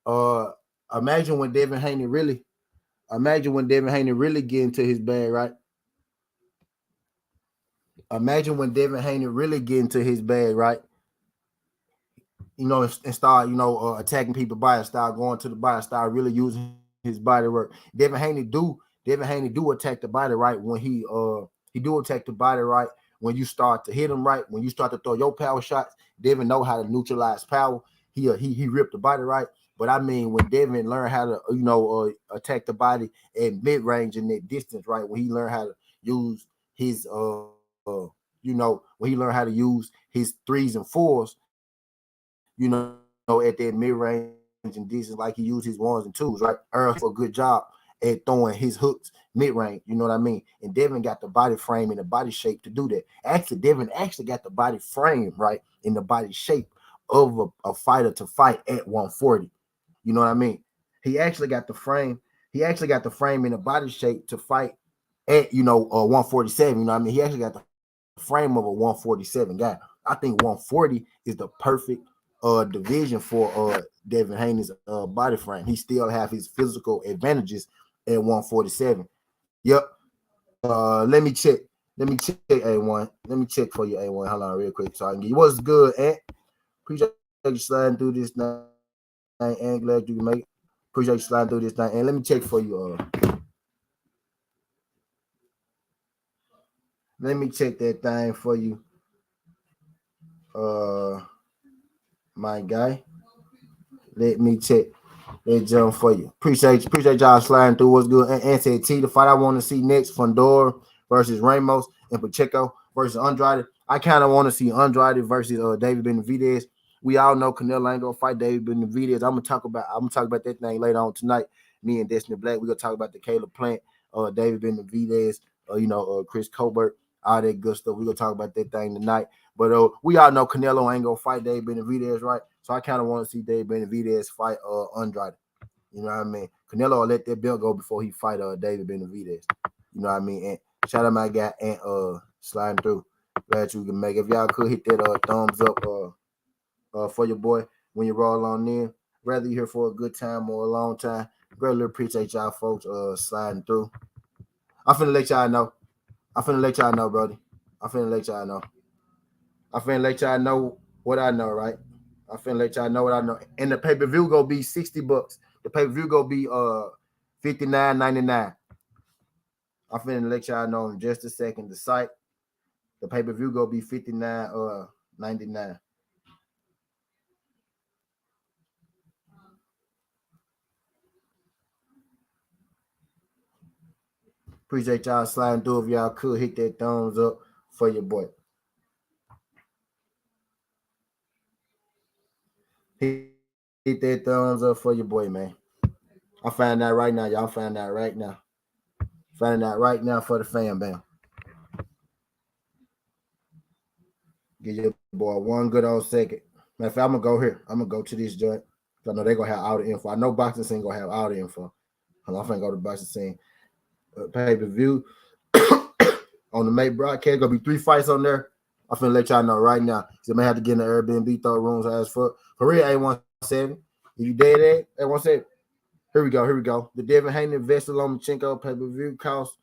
Uh imagine when Devin Haney really get into his bag, right? Imagine when Devin Haney really get into his bag, right? And start, attacking people body, start going to the body, start really using his body work. Devin Haney do attack the body right when he do attack the body right when you start to hit him right, when you start to throw your power shots. Devin know how to neutralize power. He ripped the body right. But I mean, when Devin learned how to attack the body at mid range and that distance, right? When he learned how to use his when he learned how to use his threes and fours, at that mid-range and distance, like he used his ones and twos, right? Earl for a good job at throwing his hooks mid-range, you know what I mean? And Devin got the body frame and the body shape to do that. Actually, Devin actually got the body frame, right, in the body shape of a fighter to fight at 140. You know what I mean? He actually got the frame. He actually got the frame in the body shape to fight at 147. You know what I mean? He actually got the frame of a 147 guy. I think 140 is the perfect division for Devin Haney's body frame. He still have his physical advantages at 147. Yep. Let me check. Let me check A1. Let me check for you A1. Hold on real quick so I can get you. What's good, Ant? Appreciate you sliding through this thing, and glad you can make it. Appreciate you sliding through this thing. And let me check for you. Let me check that thing for you. My guy. Let me check that jump for you. Appreciate y'all sliding through. What's good? And said T, the fight I want to see next, Fondor versus Ramos and Pacheco versus Andrade. I kind of want to see Andrade versus David Benavidez. We all know Canelo ain't gonna fight David Benavidez. I'm gonna talk about that thing later on tonight. Me and Destiny Black, we're gonna talk about the Caleb Plant, David Benavidez, Chris Colbert, all that good stuff. We're gonna talk about that thing tonight. But we all know Canelo ain't gonna fight David Benavidez, right? So I kind of want to see David Benavidez fight Andrade. You know what I mean? Canelo will let that belt go before he fight David Benavidez. You know what I mean? And shout out my guy and sliding through. Glad you can make it. If y'all could hit that thumbs up for your boy when you roll on in. Whether you're here for a good time or a long time. Greatly appreciate y'all folks sliding through. I'm finna let y'all know. Brody. I'm finna let y'all know what I know, right? I'm finna let y'all know what I know. And the pay-per-view gonna be $60. The pay-per-view gonna be $59.99. I'm finna let y'all know in just a second. The site, the pay-per-view gonna be $59.99. Appreciate y'all sliding through. If y'all could hit that thumbs up for your boy. Hit that thumbs up for your boy, man. I find that right now, y'all. Find that right now. Finding that right now for the fam, bam. Give your boy one good old second. Matter of fact, I'm gonna go here. I'm gonna go to this joint. I know they're gonna have all the info. I know Boxing Scene gonna have all the info. I'm gonna go to Boxing Scene. Pay-per-view on the May broadcast. Gonna be 3 fights on there. I'm finna let y'all know right now. So may have to get in the Airbnb throw rooms as for real. A17. If you dead at A17, here we go. The Devin Haney Vestal Lomachenko pay-per-view cost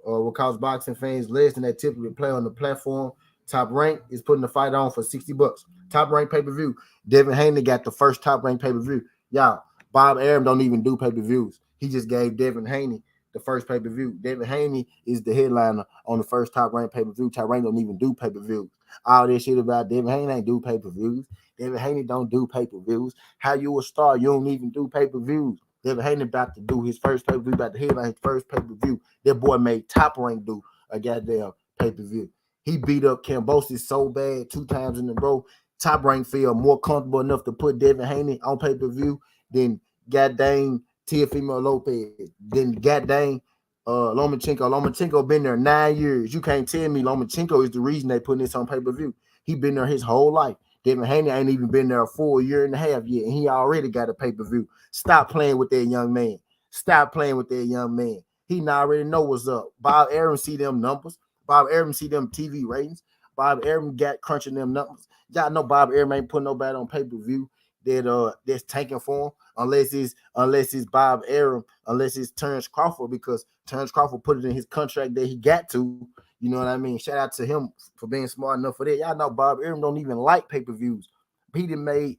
what costs boxing fans less than they typically play on the platform. Top Rank is putting the fight on for $60. Top Rank pay-per-view. Devin Haney got the first Top Rank pay-per-view. Y'all, Bob Arum don't even do pay-per-views. He just gave Devin Haney the first pay-per-view. Devin Haney is the headliner on the first Top Rank pay-per-view. Top Rank don't even do pay-per-views. All this shit about Devin Haney ain't do pay-per-views. Devin Haney don't do pay-per-views. How you a star? You don't even do pay-per-views. Devin Haney about to do his first pay-per-view, about to headline his first pay-per-view. That boy made Top Rank do a goddamn pay-per-view. He beat up Cambosis so bad 2 times in a row. Top Rank feel more comfortable enough to put Devin Haney on pay-per-view than goddamn Teofimo Lopez, then goddamn Lomachenko. Lomachenko been there 9 years. You can't tell me Lomachenko is the reason they putting this on pay-per-view. He been there his whole life. Devin Haney ain't even been there a full year and a half yet, and he already got a pay-per-view. Stop playing with that young man. Stop playing with that young man. He already know what's up. Bob Arum see them numbers. Bob Arum see them TV ratings. Bob Arum got crunching them numbers. Y'all know Bob Arum ain't putting nobody on pay-per-view that's tanking for him unless it's Bob Arum, unless it's Terrence Crawford, because Terrence Crawford put it in his contract that he got to. You know what I mean? Shout out to him for being smart enough for that. Y'all know Bob Arum don't even like pay-per-views. He didn't make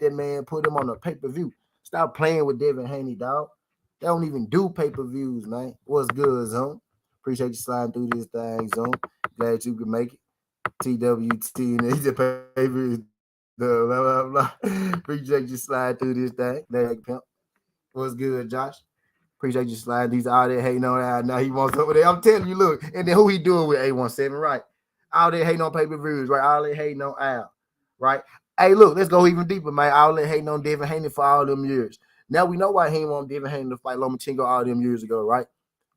that man put him on a pay-per-view. Stop playing with Devin Haney, dog. They don't even do pay-per-views, man. What's good, Zone? Appreciate you sliding through this thing, Zone. Glad you could make it. TWT and the pay-per-views. Blah, blah, blah. Appreciate you sliding through this thing. Pimp. What's good, Josh? Appreciate you sliding these all that hating on that. Now he wants over there. I'm telling you, look. And then who he doing with A17, right? All that hating on pay-per-views, right? All that hating on Al, right? Hey, look, let's go even deeper, man. All that hating on Devin Haney for all them years. Now we know why he didn't want Devin Haney to fight Lomachenko all them years ago, right?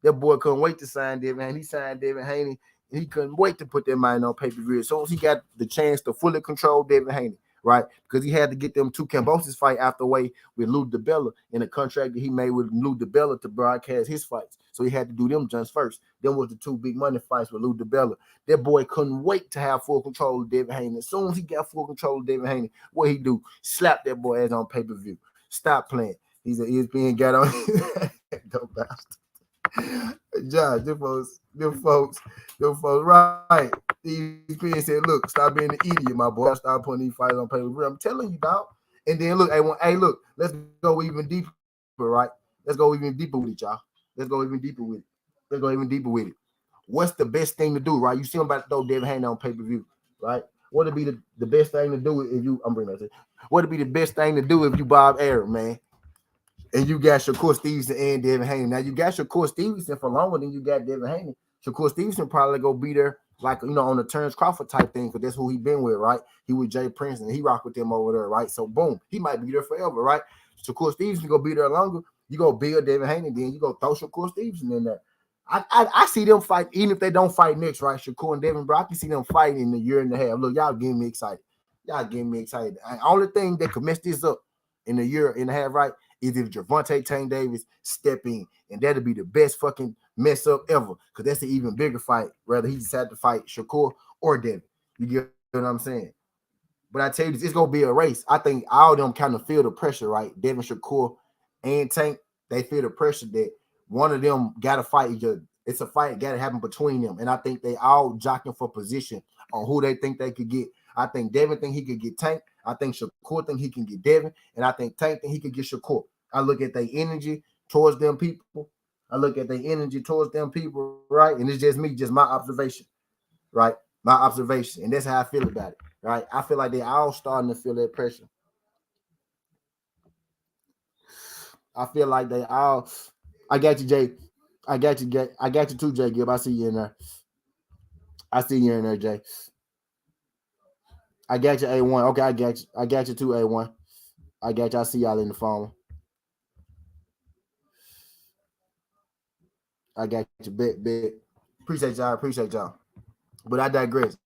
That boy couldn't wait to sign Devin Haney. He signed Devin Haney. He couldn't wait to put that man on pay-per-view. As soon as he got the chance to fully control Devin Haney, right? Because he had to get them 2 Cambosis fight out the way with Lou DiBella in a contract that he made with Lou DiBella to broadcast his fights. So he had to do them just first. Then was the 2 big money fights with Lou DiBella. That boy couldn't wait to have full control of Devin Haney. As soon as he got full control of Devin Haney, what he do? Slap that boy ass on pay-per-view. Stop playing. He's an ESPN got on. Don't bastard. Josh, them folks, right. ESPN said, look, stop being an idiot, my boy. Stop putting these fights on pay-per-view. I'm telling you, dog. And then look, look, let's go even deeper, right? Let's go even deeper with it, y'all. Let's go even deeper with it. What's the best thing to do, right? You see him about to throw Devin Haney on pay-per-view, right? What would be the best thing to do if you, I'm bringing that to what would be the best thing to do if you Bob Arum, man? And you got Shakur Stevenson and Devin Haney. Now you got Shakur Stevenson for longer than you got Devin Haney. Shakur Stevenson probably go be there, like, you know, on the Terrence Crawford type thing, because that's who he been with, right? He with Jay Prince and he rock with them over there, right? So boom, he might be there forever, right? Shakur Stevenson go be there longer. You go build Devin Haney, then you go throw Shakur Stevenson in there. I see them fight, even if they don't fight next, right? Shakur and Devin, bro, I can see them fighting in a year and a half. Look, y'all getting me excited. The only thing that could mess this up in a year and a half, right, is if Gervonta Tank Davis step in, and that'll be the best fucking mess up ever, because that's an even bigger fight. Whether he decided to fight Shakur or Devin, you get what I'm saying? But I tell you this, it's gonna be a race. I think all of them kind of feel the pressure, right? Devin, Shakur, and Tank, they feel the pressure that one of them got to fight each other. It's a fight got to happen between them, and I think they all jockeying for position on who they think they could get. I think Devin think he could get Tank. I think Shakur think he can get Devin, and I think Tank think he could get Shakur. I look at their energy towards them people. Right? And it's just me, just my observation, right? My observation. And that's how I feel about it, right? I feel like they all starting to feel that pressure. I feel like they all, I got you, Jay. I got you too, Jay Gibb. I see you in there. Jay. I got you, A1. Okay, I got you too, A1. I got you. I see y'all in the phone. I got you. Bet. Appreciate y'all. But I digress.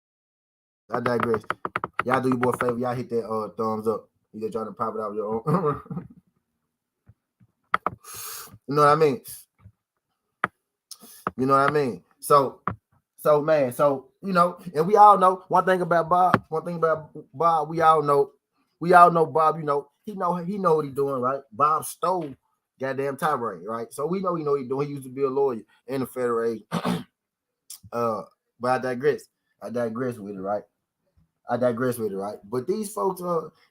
Y'all do your boy a favor. Y'all hit that thumbs up. You just trying to pop it out your own. You know what I mean? So man, you know, and we all know one thing about Bob, we all know Bob, you know, he know what he's doing, right? Bob stole goddamn top rank, right? So we know he's doing. He used to be a lawyer in the federal agent. But I digress. I digress with it, right? But these folks,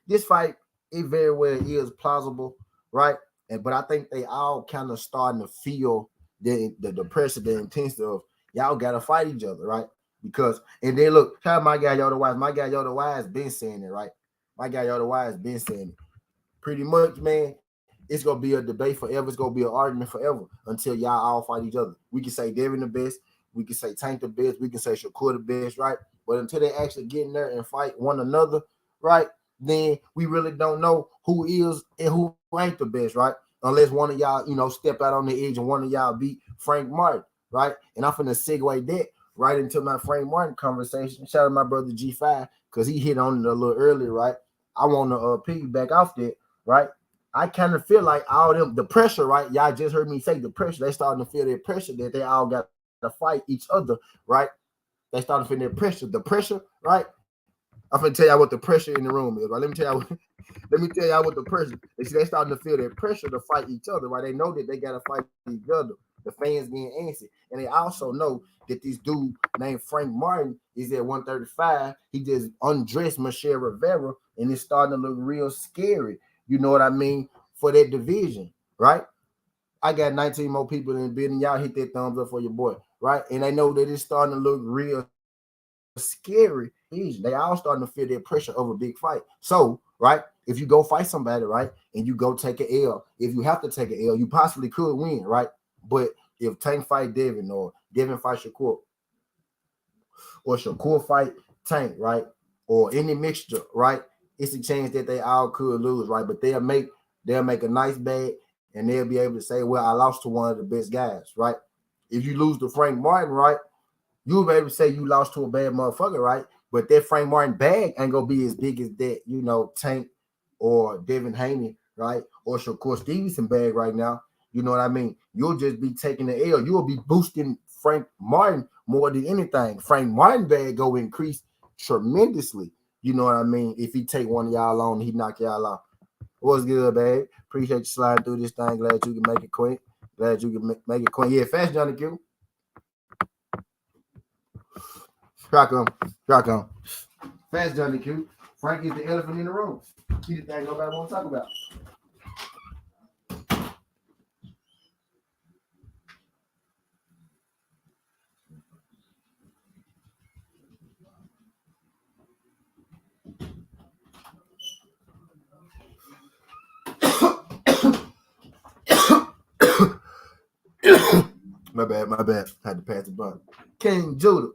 this fight, it very well is plausible, right? But I think they all kind of starting to feel the pressure, the intensity of y'all gotta fight each other, right? Because and then look, how my guy Yoda Wise, been saying it, right? My guy Yoda Wise been saying it. Pretty much, man, it's gonna be a debate forever. It's gonna be an argument forever until y'all all fight each other. We can say Devin the best, we can say Tank the best, we can say Shakur the best, right? But until they actually get in there and fight one another, right? Then we really don't know who is and who ain't the best, right? Unless one of y'all, step out on the edge and one of y'all beat Frank Martin, right? And I'm finna segue that right into my Frank Martin conversation. Shout out to my brother G5 because he hit on it a little earlier, right? I want to piggyback off that, right? I kind of feel like all them the pressure, right? Y'all just heard me say the pressure. They starting to feel their pressure that they all got to fight each other, right? They started to feel their pressure. The pressure, right? I'm gonna tell y'all what the pressure in the room is, right? Let me tell y'all what the pressure. They starting to feel their pressure to fight each other, right? They know that they gotta fight each other. The fans getting antsy, and they also know that this dude named Frank Martin is at 135. He just undressed Michelle Rivera, and it's starting to look real scary. You know what I mean? For that division, right? I got 19 more people in the building. Y'all hit that thumbs up for your boy, right? And I know that it's starting to look real scary. They all starting to feel that pressure of a big fight. So, right, if you go fight somebody, right, and you go take an L, if you have to take an L, you possibly could win, right? But if Tank fight Devin or Devin fight Shakur or Shakur fight Tank, right, or any mixture, right, it's a chance that they all could lose, right? But they'll make a nice bag and they'll be able to say, well, I lost to one of the best guys, right? If you lose to Frank Martin, right, you'll be able to say you lost to a bad motherfucker, right? But that Frank Martin bag ain't gonna be as big as that, Tank or Devin Haney, right? Or Shakur Stevenson bag right now. You know what I mean? You'll just be taking the L. You'll be boosting Frank Martin more than anything. Frank Martin bag go increase tremendously. You know what I mean? If he take one of y'all on, he knock y'all out. What's good, babe? Appreciate you sliding through this thing. Glad you can make it quick. Glad you can make it quick. Yeah, fast Johnny Q. Rock on. Fast Johnny Q. Frank is the elephant in the room. He the thing nobody want to talk about. My bad. Had to pass the button. King Judah.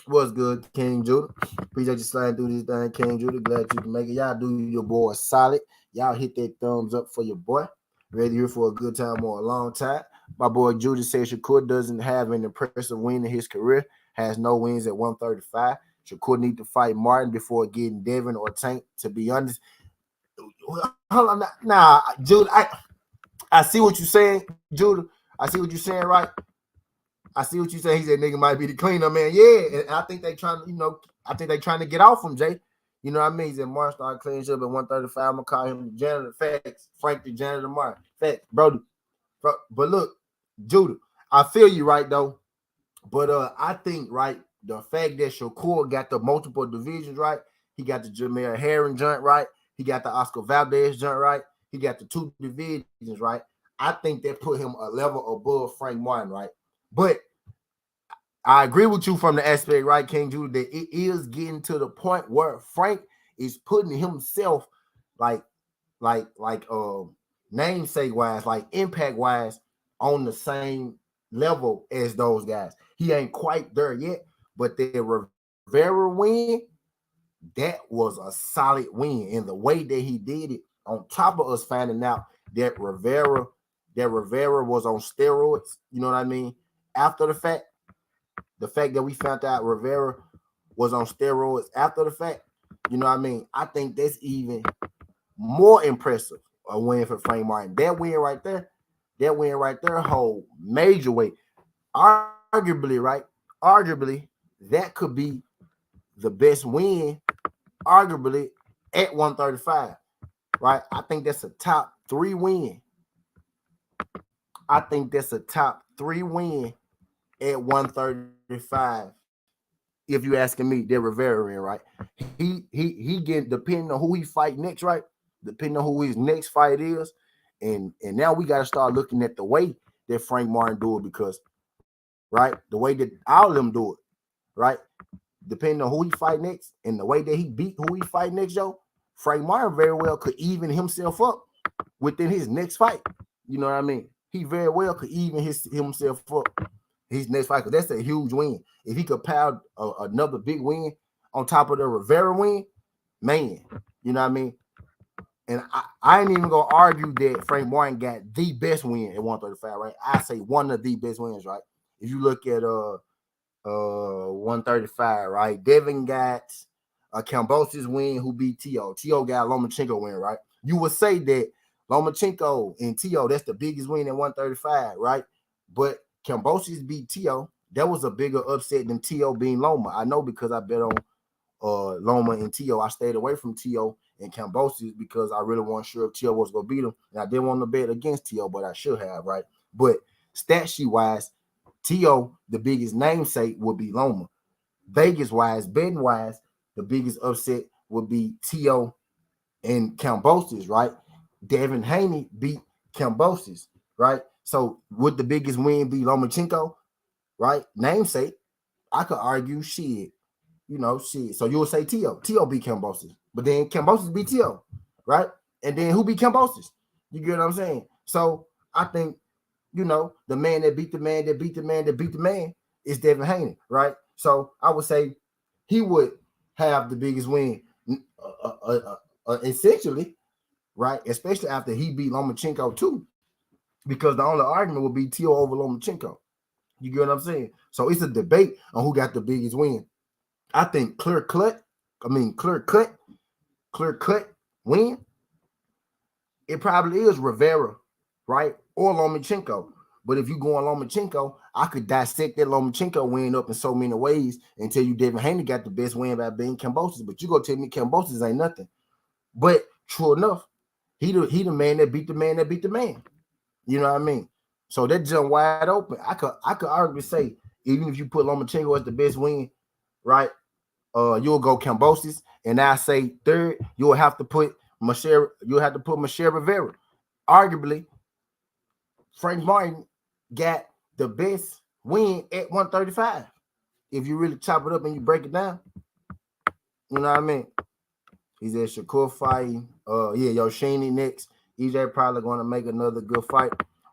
What's good, King Judah? Appreciate you sliding through this thing, King Judah. Glad you can make it. Y'all do your boy solid. Y'all hit that thumbs up for your boy. Ready here for a good time or a long time. My boy Judah says Shakur doesn't have an impressive win in his career. Has no wins at 135. Shakur need to fight Martin before getting Devin or Tank. To be honest, hold on, nah, Judah. I see what you're saying, Judah. I see what you're saying, right? I see what you say. He said nigga might be the cleaner, man. Yeah, and I think they trying to get off him, Jay. You know what I mean? He said Martin started cleaning up at 135. I'm gonna call him the janitor. Facts. Frank the janitor Martin. Facts, Brody. But look, Judah, I feel you right though. But I think right the fact that Shakur got the multiple divisions right, he got the Jamel Herring joint right, he got the Oscar Valdez joint right, he got the two divisions right. I think that put him a level above Frank Martin, right? But I agree with you from the aspect, right, King Judah, that it is getting to the point where Frank is putting himself like namesake wise, like impact wise, on the same level as those guys. He ain't quite there yet, but the Rivera win, that was a solid win. And the way that he did it, on top of us finding out that Rivera was on steroids, you know what I mean? After the fact that we found out Rivera was on steroids after the fact, you know what I mean? I think that's even more impressive a win for Frank Martin. That win right there hold major weight. Arguably, right? Arguably, that could be the best win, arguably, at 135. Right? I think that's a top 3 win I think that's a top 3 win at 135. If you asking me, they're Rivera in, right? He getting, depending on who he fight next, right? Depending on who his next fight is, and now we got to start looking at the way that Frank Martin do it, because right, the way that all of them do it, right? Depending on who he fight next and the way that he beat who he fight next, yo, Frank Martin very well could even himself up within his next fight. You know what I mean? He very well could even himself up his next fight, because that's a huge win. If he could pile another big win on top of the Rivera win, man, you know what I mean? And I ain't even gonna argue that Frank Martin got the best win at 135, right? I say one of the best wins, right? If you look at 135, right? Devin got a Kambosos win who beat T.O. T.O. got a Lomachenko win, right? You would say that Lomachenko and T.O., that's the biggest win at 135, right? But Kambosos beat T.O. That was a bigger upset than T.O. being Loma. I know, because I bet on Loma and T.O. I stayed away from T.O. and Kambosos because I really wasn't sure if T.O. was going to beat him. And I didn't want to bet against T.O., but I should have, right? But stat sheet wise, T.O., the biggest namesake, would be Loma. Vegas wise, betting wise, the biggest upset would be T.O. and Kambosos, right? Devin Haney beat Kambosos, right? So would the biggest win be Lomachenko, right? Namesake. I could argue shit. So you would say T.O. T.O. beat Kambosos, but then Kambosos beat T.O., right? And then who beat Kambosos? You get what I'm saying? So I think, the man that beat the man that beat the man that beat the man is Devin Haney, right? So I would say he would have the biggest win, essentially, right? Especially after he beat Lomachenko too, because the only argument would be T.O. over Lomachenko. You get what I'm saying? So it's a debate on who got the biggest win. I think clear cut win, it probably is Rivera, right? Or Lomachenko. But if you go on Lomachenko, I could dissect that Lomachenko win up in so many ways and tell you Devin Haney got the best win by being Kambosos. But you go tell me Kambosos ain't nothing. But true enough, he the man that beat the man that beat the man. You know what I mean? So that jump wide open. I could arguably say, even if you put Lomachenko as the best win, right? You'll go Kambosos, and I say third, you'll have to put Michelle Rivera. Arguably, Frank Martin got the best win at 135. If you really chop it up and you break it down, you know what I mean? He's at Shakur fighting. Haney next. EJ probably going to make another good fight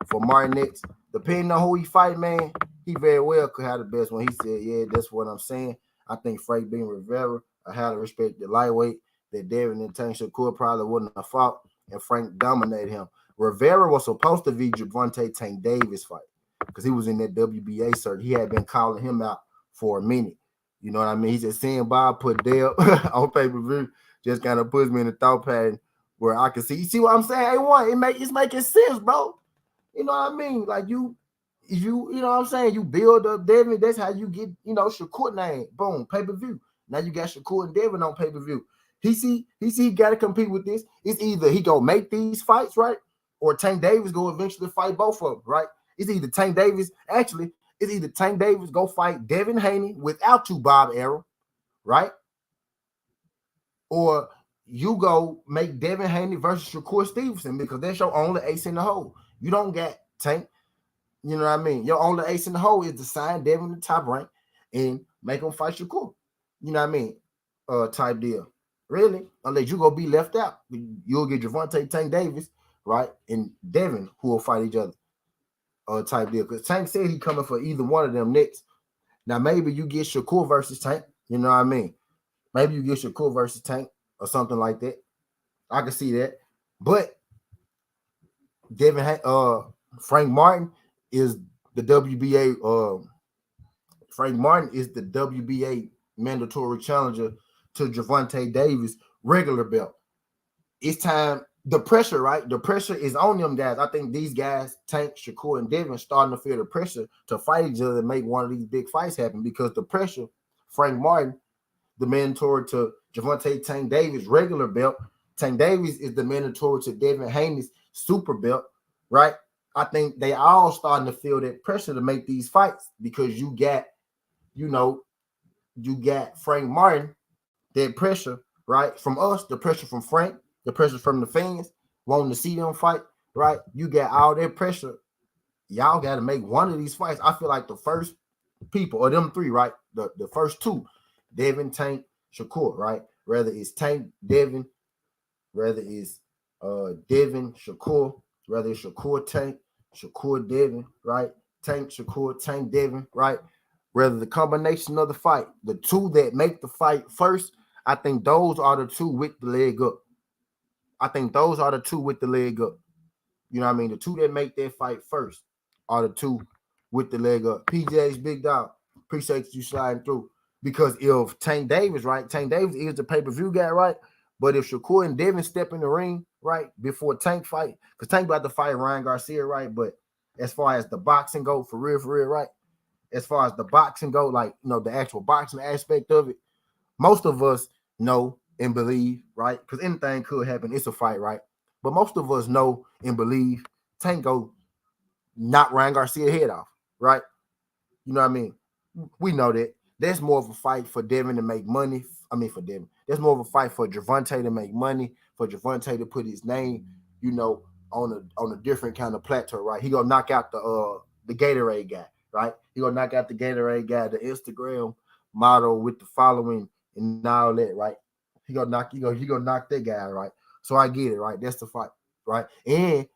for Martin next. Depending on who he fight, man, he very well could have the best one. He said, yeah, that's what I'm saying. I think Frank being Rivera, I highly respect the lightweight that Devin and Tank Shakur probably wouldn't have fought, and Frank dominated him. Rivera was supposed to be Gervonta Tank Davis fight because he was in that WBA circuit. He had been calling him out for a minute. You know what I mean? He said, seeing Bob put Dale on pay-per-view just kind of puts me in the thought pattern where I can see. You see what I'm saying? It's making sense, bro. You know what I mean? Like you know what I'm saying? You build up Devin. That's how you get, Shakur name. Boom, pay-per-view. Now you got Shakur and Devin on pay-per-view. He got to compete with this. It's either he go make these fights, right? Or Tank Davis go eventually fight both of them, right? It's either Tank Davis go fight Devin Haney without you, Bob Arrow, right? Or you go make Devin Haney versus Shakur Stevenson because that's your only ace in the hole. You don't get Tank. You know what I mean? Your only ace in the hole is to sign Devin in the top rank and make him fight Shakur. You know what I mean? Type deal. Really? Unless you go be left out. You'll get Gervonta Tank Davis, right? And Devin, who will fight each other. Type deal. Because Tank said he coming for either one of them next. Now, maybe you get Shakur versus Tank. You know what I mean? Maybe you get Shakur versus Tank or something like that. I can see that. But Frank Martin is the WBA. Frank Martin is the WBA mandatory challenger to Gervonta Davis regular belt. It's time. The pressure, right? The pressure is on them guys. I think these guys, Tank, Shakur, and Devin, starting to feel the pressure to fight each other and make one of these big fights happen because the pressure, Frank Martin, the mandatory to Gervonta Tank Davis regular belt. Tank Davis is the mandatory to Devin Haney's super belt, right? I think they all starting to feel that pressure to make these fights because you know, you got Frank Martin, that pressure, right? From us, the pressure from Frank, the pressure from the fans wanting to see them fight, right? You got all that pressure. Y'all got to make one of these fights. I feel like the first people, or them three, right? The first two, Devin, Tank, Shakur, right? Whether it's Tank, Devin, whether it's Devin, Shakur, whether it's Shakur, Tank, Shakur, Devin, right? Tank, Shakur, Tank, Devin, right? Whether the combination of the fight, the two that make the fight first, I think those are the two with the leg up. I think those are the two with the leg up. You know what I mean? The two that make that fight first are the two with the leg up. PJ's big dog. Appreciate you sliding through. Because if Tank Davis, right? Tank Davis is the pay-per-view guy, right? But if Shakur and Devin step in the ring, right, before Tank fight, because Tank about to fight Ryan Garcia, right? But as far as the boxing go, for real, right? As far as the boxing go, like, the actual boxing aspect of it, most of us know and believe, right? Because anything could happen. It's a fight, right? But most of us know and believe Tank go knock Ryan Garcia head off, right? You know what I mean? We know that. There's more of a fight for Devin to make money. I mean, for Devin. There's more of a fight for Gervonta to make money, for Gervonta to put his name, on a different kind of plateau, right? He gonna knock out the Gatorade guy, right? He gonna knock out the Gatorade guy, the Instagram model with the following and all that, right? He gonna knock that guy, right? So I get it, right? That's the fight, right? And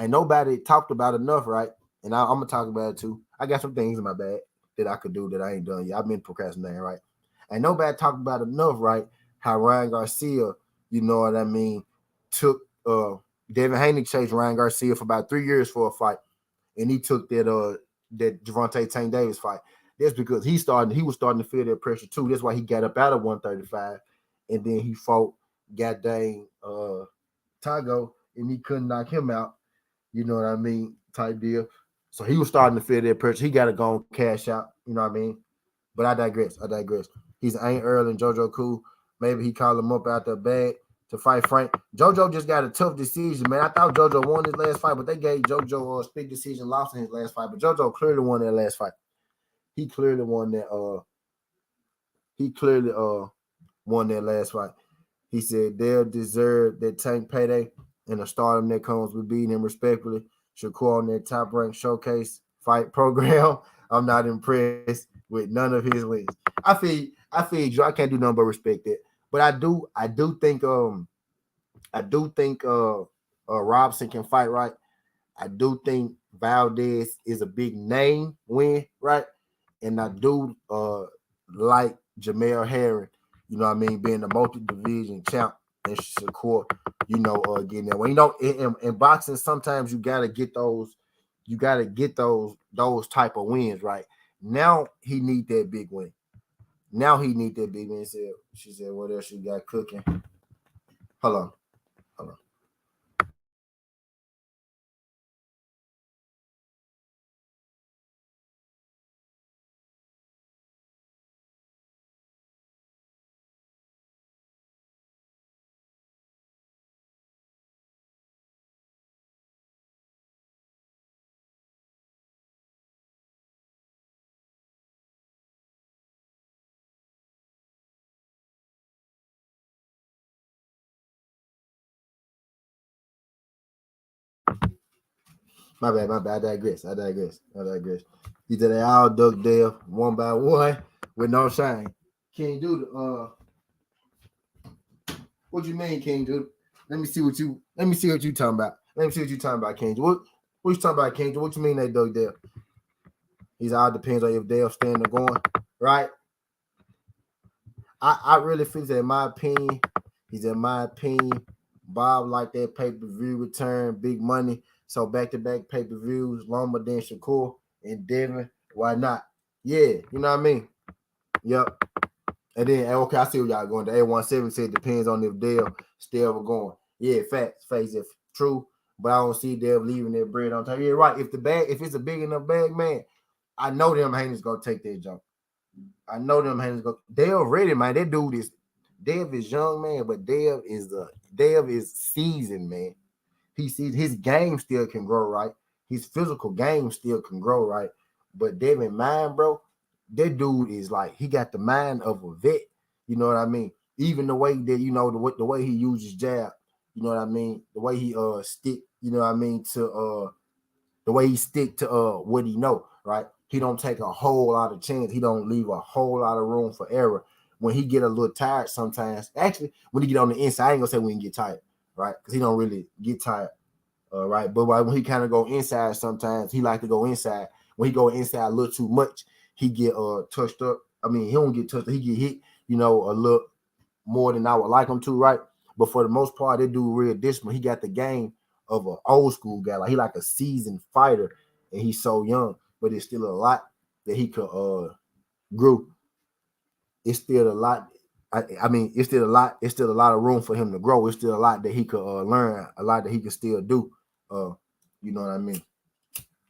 nobody talked about enough, right? And I'm gonna talk about it too. I got some things in my bag that I could do that I ain't done yet. I've been procrastinating, right? And nobody talked about enough, right? How Ryan Garcia, you know what I mean, took Devin Haney chased Ryan Garcia for about 3 years for a fight, and he took that Gervonta Tank Davis fight. That's because he was starting to feel that pressure too. That's why he got up out of 135, and then he fought goddamn Tago, and he couldn't knock him out. You know what I mean? Type deal. So he was starting to feel that pressure. He got to go and cash out. You know what I mean? But I digress. He's Ain't Earl and JoJo cool. Maybe he called him up out the bag to fight Frank. JoJo just got a tough decision, man. I thought JoJo won his last fight, but they gave JoJo a split decision, lost in his last fight. But JoJo clearly won that last fight. He clearly won that. He clearly won that last fight. He said they'll deserve that Tank payday and the stardom that comes with beating him respectfully. Shakur on that top rank showcase fight program. I'm not impressed with none of his wins. I feel you. I can't do nothing but respect that. But I do think Robson can fight, right? I do think Valdez is a big name win, right? And I do like Jamel Herring, you know what I mean, being a multi-division champ and Shakur, getting that way. In boxing, sometimes you gotta get those type of wins, right? Now he need that big win. She said, what else you got cooking? Hold on. My bad. I digress. He did they all duck there one by one with no shame. King Dude, what you mean, King Dude? Let me see what you talking about. King Dude. What you talking about, King Dude? What you mean they dug there? He's all depends on if they'll stand or going, right? I really feel that he's in my opinion, Bob like that pay-per-view return, big money. So back-to-back pay-per-views, longer than Shakur and Devin. Why not? Yeah, you know what I mean? Yep. And then, okay, I see where y'all going. The A17 said depends on if Dale still going. Yeah, facts, if true. But I don't see Dale leaving their bread on top. Yeah, right. If it's a big enough bag, man, I know them Haney's gonna take that jump. Dale ready, man. That dude is Dev is young, man, but Dev is seasoned, man. He sees his game still can grow, right? his physical game still can grow, right? But Devin mind, bro, that dude is like he got the mind of a vet. You know what I mean? Even the way that the way he uses jab, you know what I mean? The way he stick, you know what I mean, to the way he stick to what he know, right? He don't take a whole lot of chance. He don't leave a whole lot of room for error. When he get a little tired sometimes, actually, when he get on the inside, I ain't gonna say when he get tired, right? Because he don't really get tired, right? But when he kind of go inside, sometimes he like to go inside. When he go inside a little too much, he get touched up. I mean, he don't get touched up. He get hit, a little more than I would like him to, right? But for the most part, they do real discipline. He got the game of an old school guy. Like he like a seasoned fighter, and he's so young, but it's still a lot that he could grow. It's still a lot. I mean, it's still a lot. It's still a lot of room for him to grow. It's still a lot that he could learn. A lot that he could still do. You know what I mean?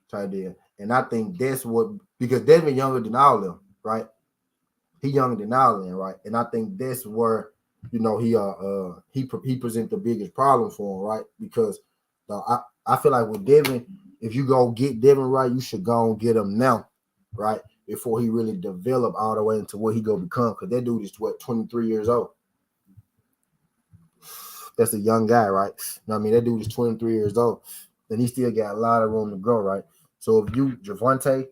Try there, and I think that's what because Devin younger than all of them, right? He younger than all of them, right? And I think that's where he present the biggest problem for him, right? Because I feel like with Devin, if you go get Devin right, you should go and get him now, right? Before he really develop all the way into what he gonna become. Because that dude is 23 years old. That's a young guy, right? You know what I mean? That dude is 23 years old. And he still got a lot of room to grow, right? So if you Javante,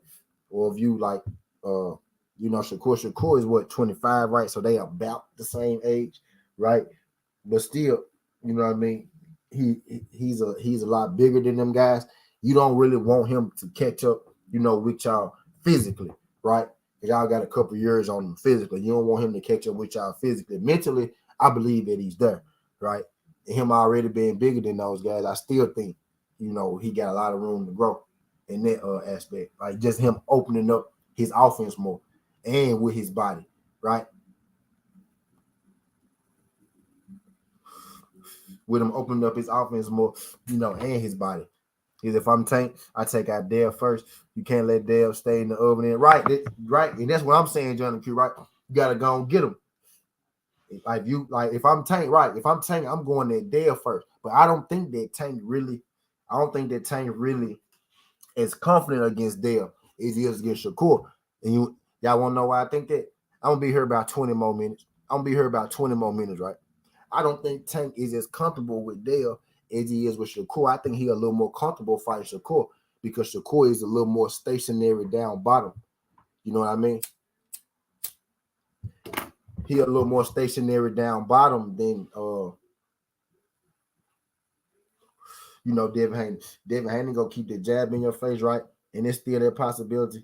or if you like Shakur is what, 25, right? So they about the same age, right? But still, you know what I mean? He's a lot bigger than them guys. You don't really want him to catch up, with y'all physically, right? Y'all got a couple years on him physically. You don't want him to catch up with y'all physically. Mentally, I believe that he's there, right? And him already being bigger than those guys, I still think, he got a lot of room to grow in that aspect. Like just him opening up his offense more and with his body, right? With him opening up his offense more, and his body. Because if I'm Tank, I take out Dale first. You can't let Dale stay in the oven. Right, right. And that's what I'm saying, John Q, right? You got to go and get him. If I'm Tank, right? If I'm Tank, I'm going at Dale first. But I don't think that Tank really is confident against Dale as he is against Shakur. And y'all want to know why I think that? I'm going to be here about 20 more minutes. Right? I don't think Tank is as comfortable with Dale as he is with Shakur. I think he's a little more comfortable fighting Shakur because Shakur is a little more stationary down bottom. You know what I mean? He a little more stationary down bottom than Devin Haney. Devin Haney gonna keep the jab in your face, right? And it's still that possibility.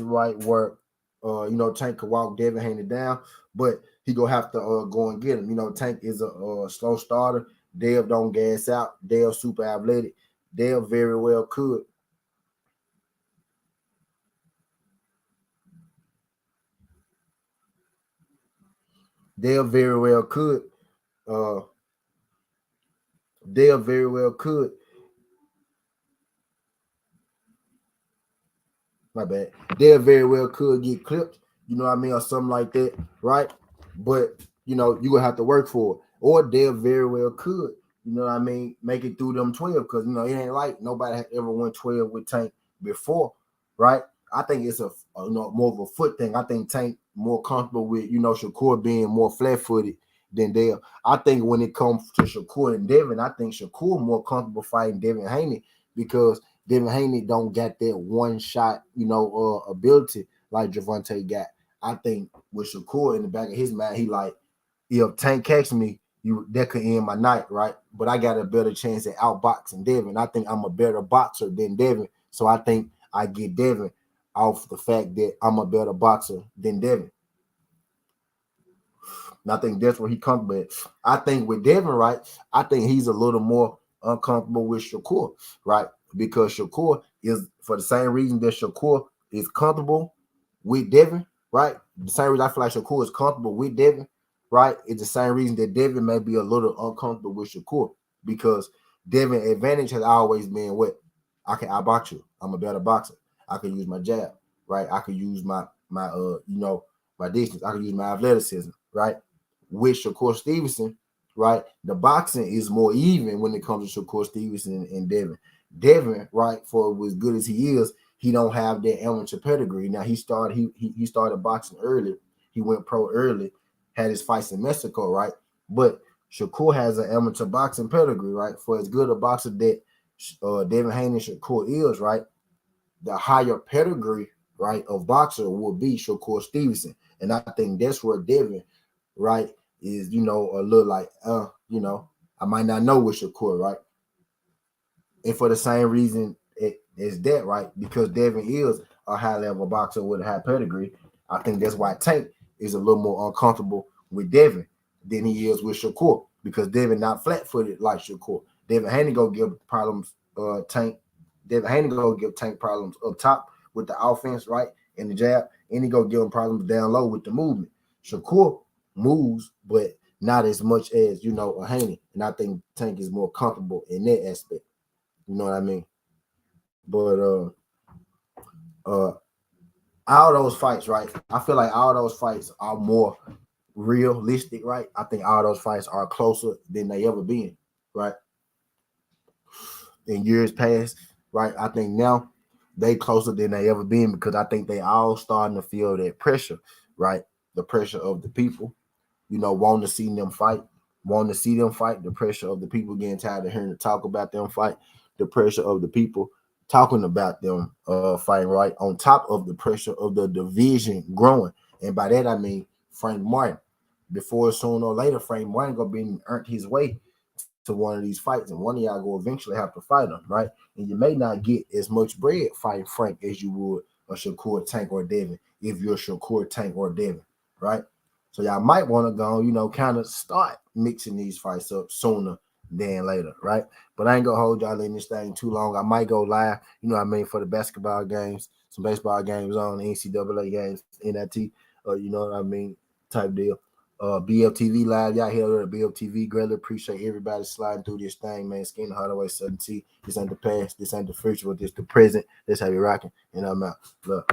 Right, where Tank could walk Devin Haney down, but he gonna have to go and get him. Tank is a slow starter. Dale don't gas out. Dale super athletic. Dale very well could. Dale very well could. My bad. Dale very well could get clipped, you know what I mean, or something like that, right? But you gonna have to work for it. Or Dale very well could, you know what I mean, make it through them 12 because it ain't like nobody had ever won 12 with Tank before, right? I think it's a more of a foot thing. I think Tank more comfortable with Shakur being more flat-footed than Dale. I think when it comes to Shakur and Devin, I think Shakur more comfortable fighting Devin Haney because Devin Haney don't got that one shot, ability like Javante got. I think with Shakur in the back of his mind, he like, if Tank catch me, that could end my night, right? But I got a better chance at outboxing Devin. I think I'm a better boxer than Devin, so I think I get Devin off the fact that I'm a better boxer than Devin. And I think that's where he comfortable at. I think with Devin, right, I think he's a little more uncomfortable with Shakur, right? Because Shakur is, for the same reason that Shakur is comfortable with Devin, right? The same reason I feel like Shakur is comfortable with Devin, right? It's the same reason that Devin may be a little uncomfortable with Shakur because Devin's advantage has always been what? I can outbox you. I'm a better boxer. I can use my jab, right? I can use my distance. I can use my athleticism, right? With Shakur Stevenson, right? The boxing is more even when it comes to Shakur Stevenson and Devin. Devin, right, for as good as he is, he don't have that amateur pedigree. Now he started boxing early. He went pro early, had his fights in Mexico, right? But Shakur has an amateur boxing pedigree, right? For as good a boxer that Devin Haney and Shakur is, right? The higher pedigree, right, of boxer will be Shakur Stevenson. And I think that's where Devin, right, is, a little like, I might not know with Shakur, right? And for the same reason is that, right? Because Devin is a high level boxer with a high pedigree. I think that's why Tank is a little more uncomfortable with Devin than he is with Shakur, because Devin not flat footed like Shakur. Devin Haney go give problems Tank. Devin Haney go give Tank problems up top with the offense, right? And the jab, and he go give him problems down low with the movement. Shakur moves, but not as much as a Haney. And I think Tank is more comfortable in that aspect. You know what I mean? But uh all those fights, right? I feel like all those fights are more realistic, right? I think all those fights are closer than they ever been, right? In years past, right? I think now they closer than they ever been, because I think they all starting to feel that pressure, right? The pressure of the people, wanting to see them fight, the pressure of the people getting tired of hearing to talk about them fight, the pressure of the people talking about them fighting, right? On top of the pressure of the division growing. And by that I mean Frank Martin. Before, sooner or later, Frank Martin gonna be earned his way to one of these fights, and one of y'all go eventually have to fight him, right? And you may not get as much bread fighting Frank as you would a Shakur, Tank, or Devin if you're Shakur, Tank, or Devin, right? So y'all might want to go, kind of start mixing these fights up sooner than later, right? But I ain't gonna hold y'all in this thing too long. I might go live, for the basketball games, some baseball games on, NCAA games, NIT, you know what I mean, type deal. BLTV live, y'all here at BLTV. Greatly appreciate everybody sliding through this thing, man. Skin Hardaway 17. This ain't the past, this ain't the future, but this the present. That's how we rocking. And I'm out. Look.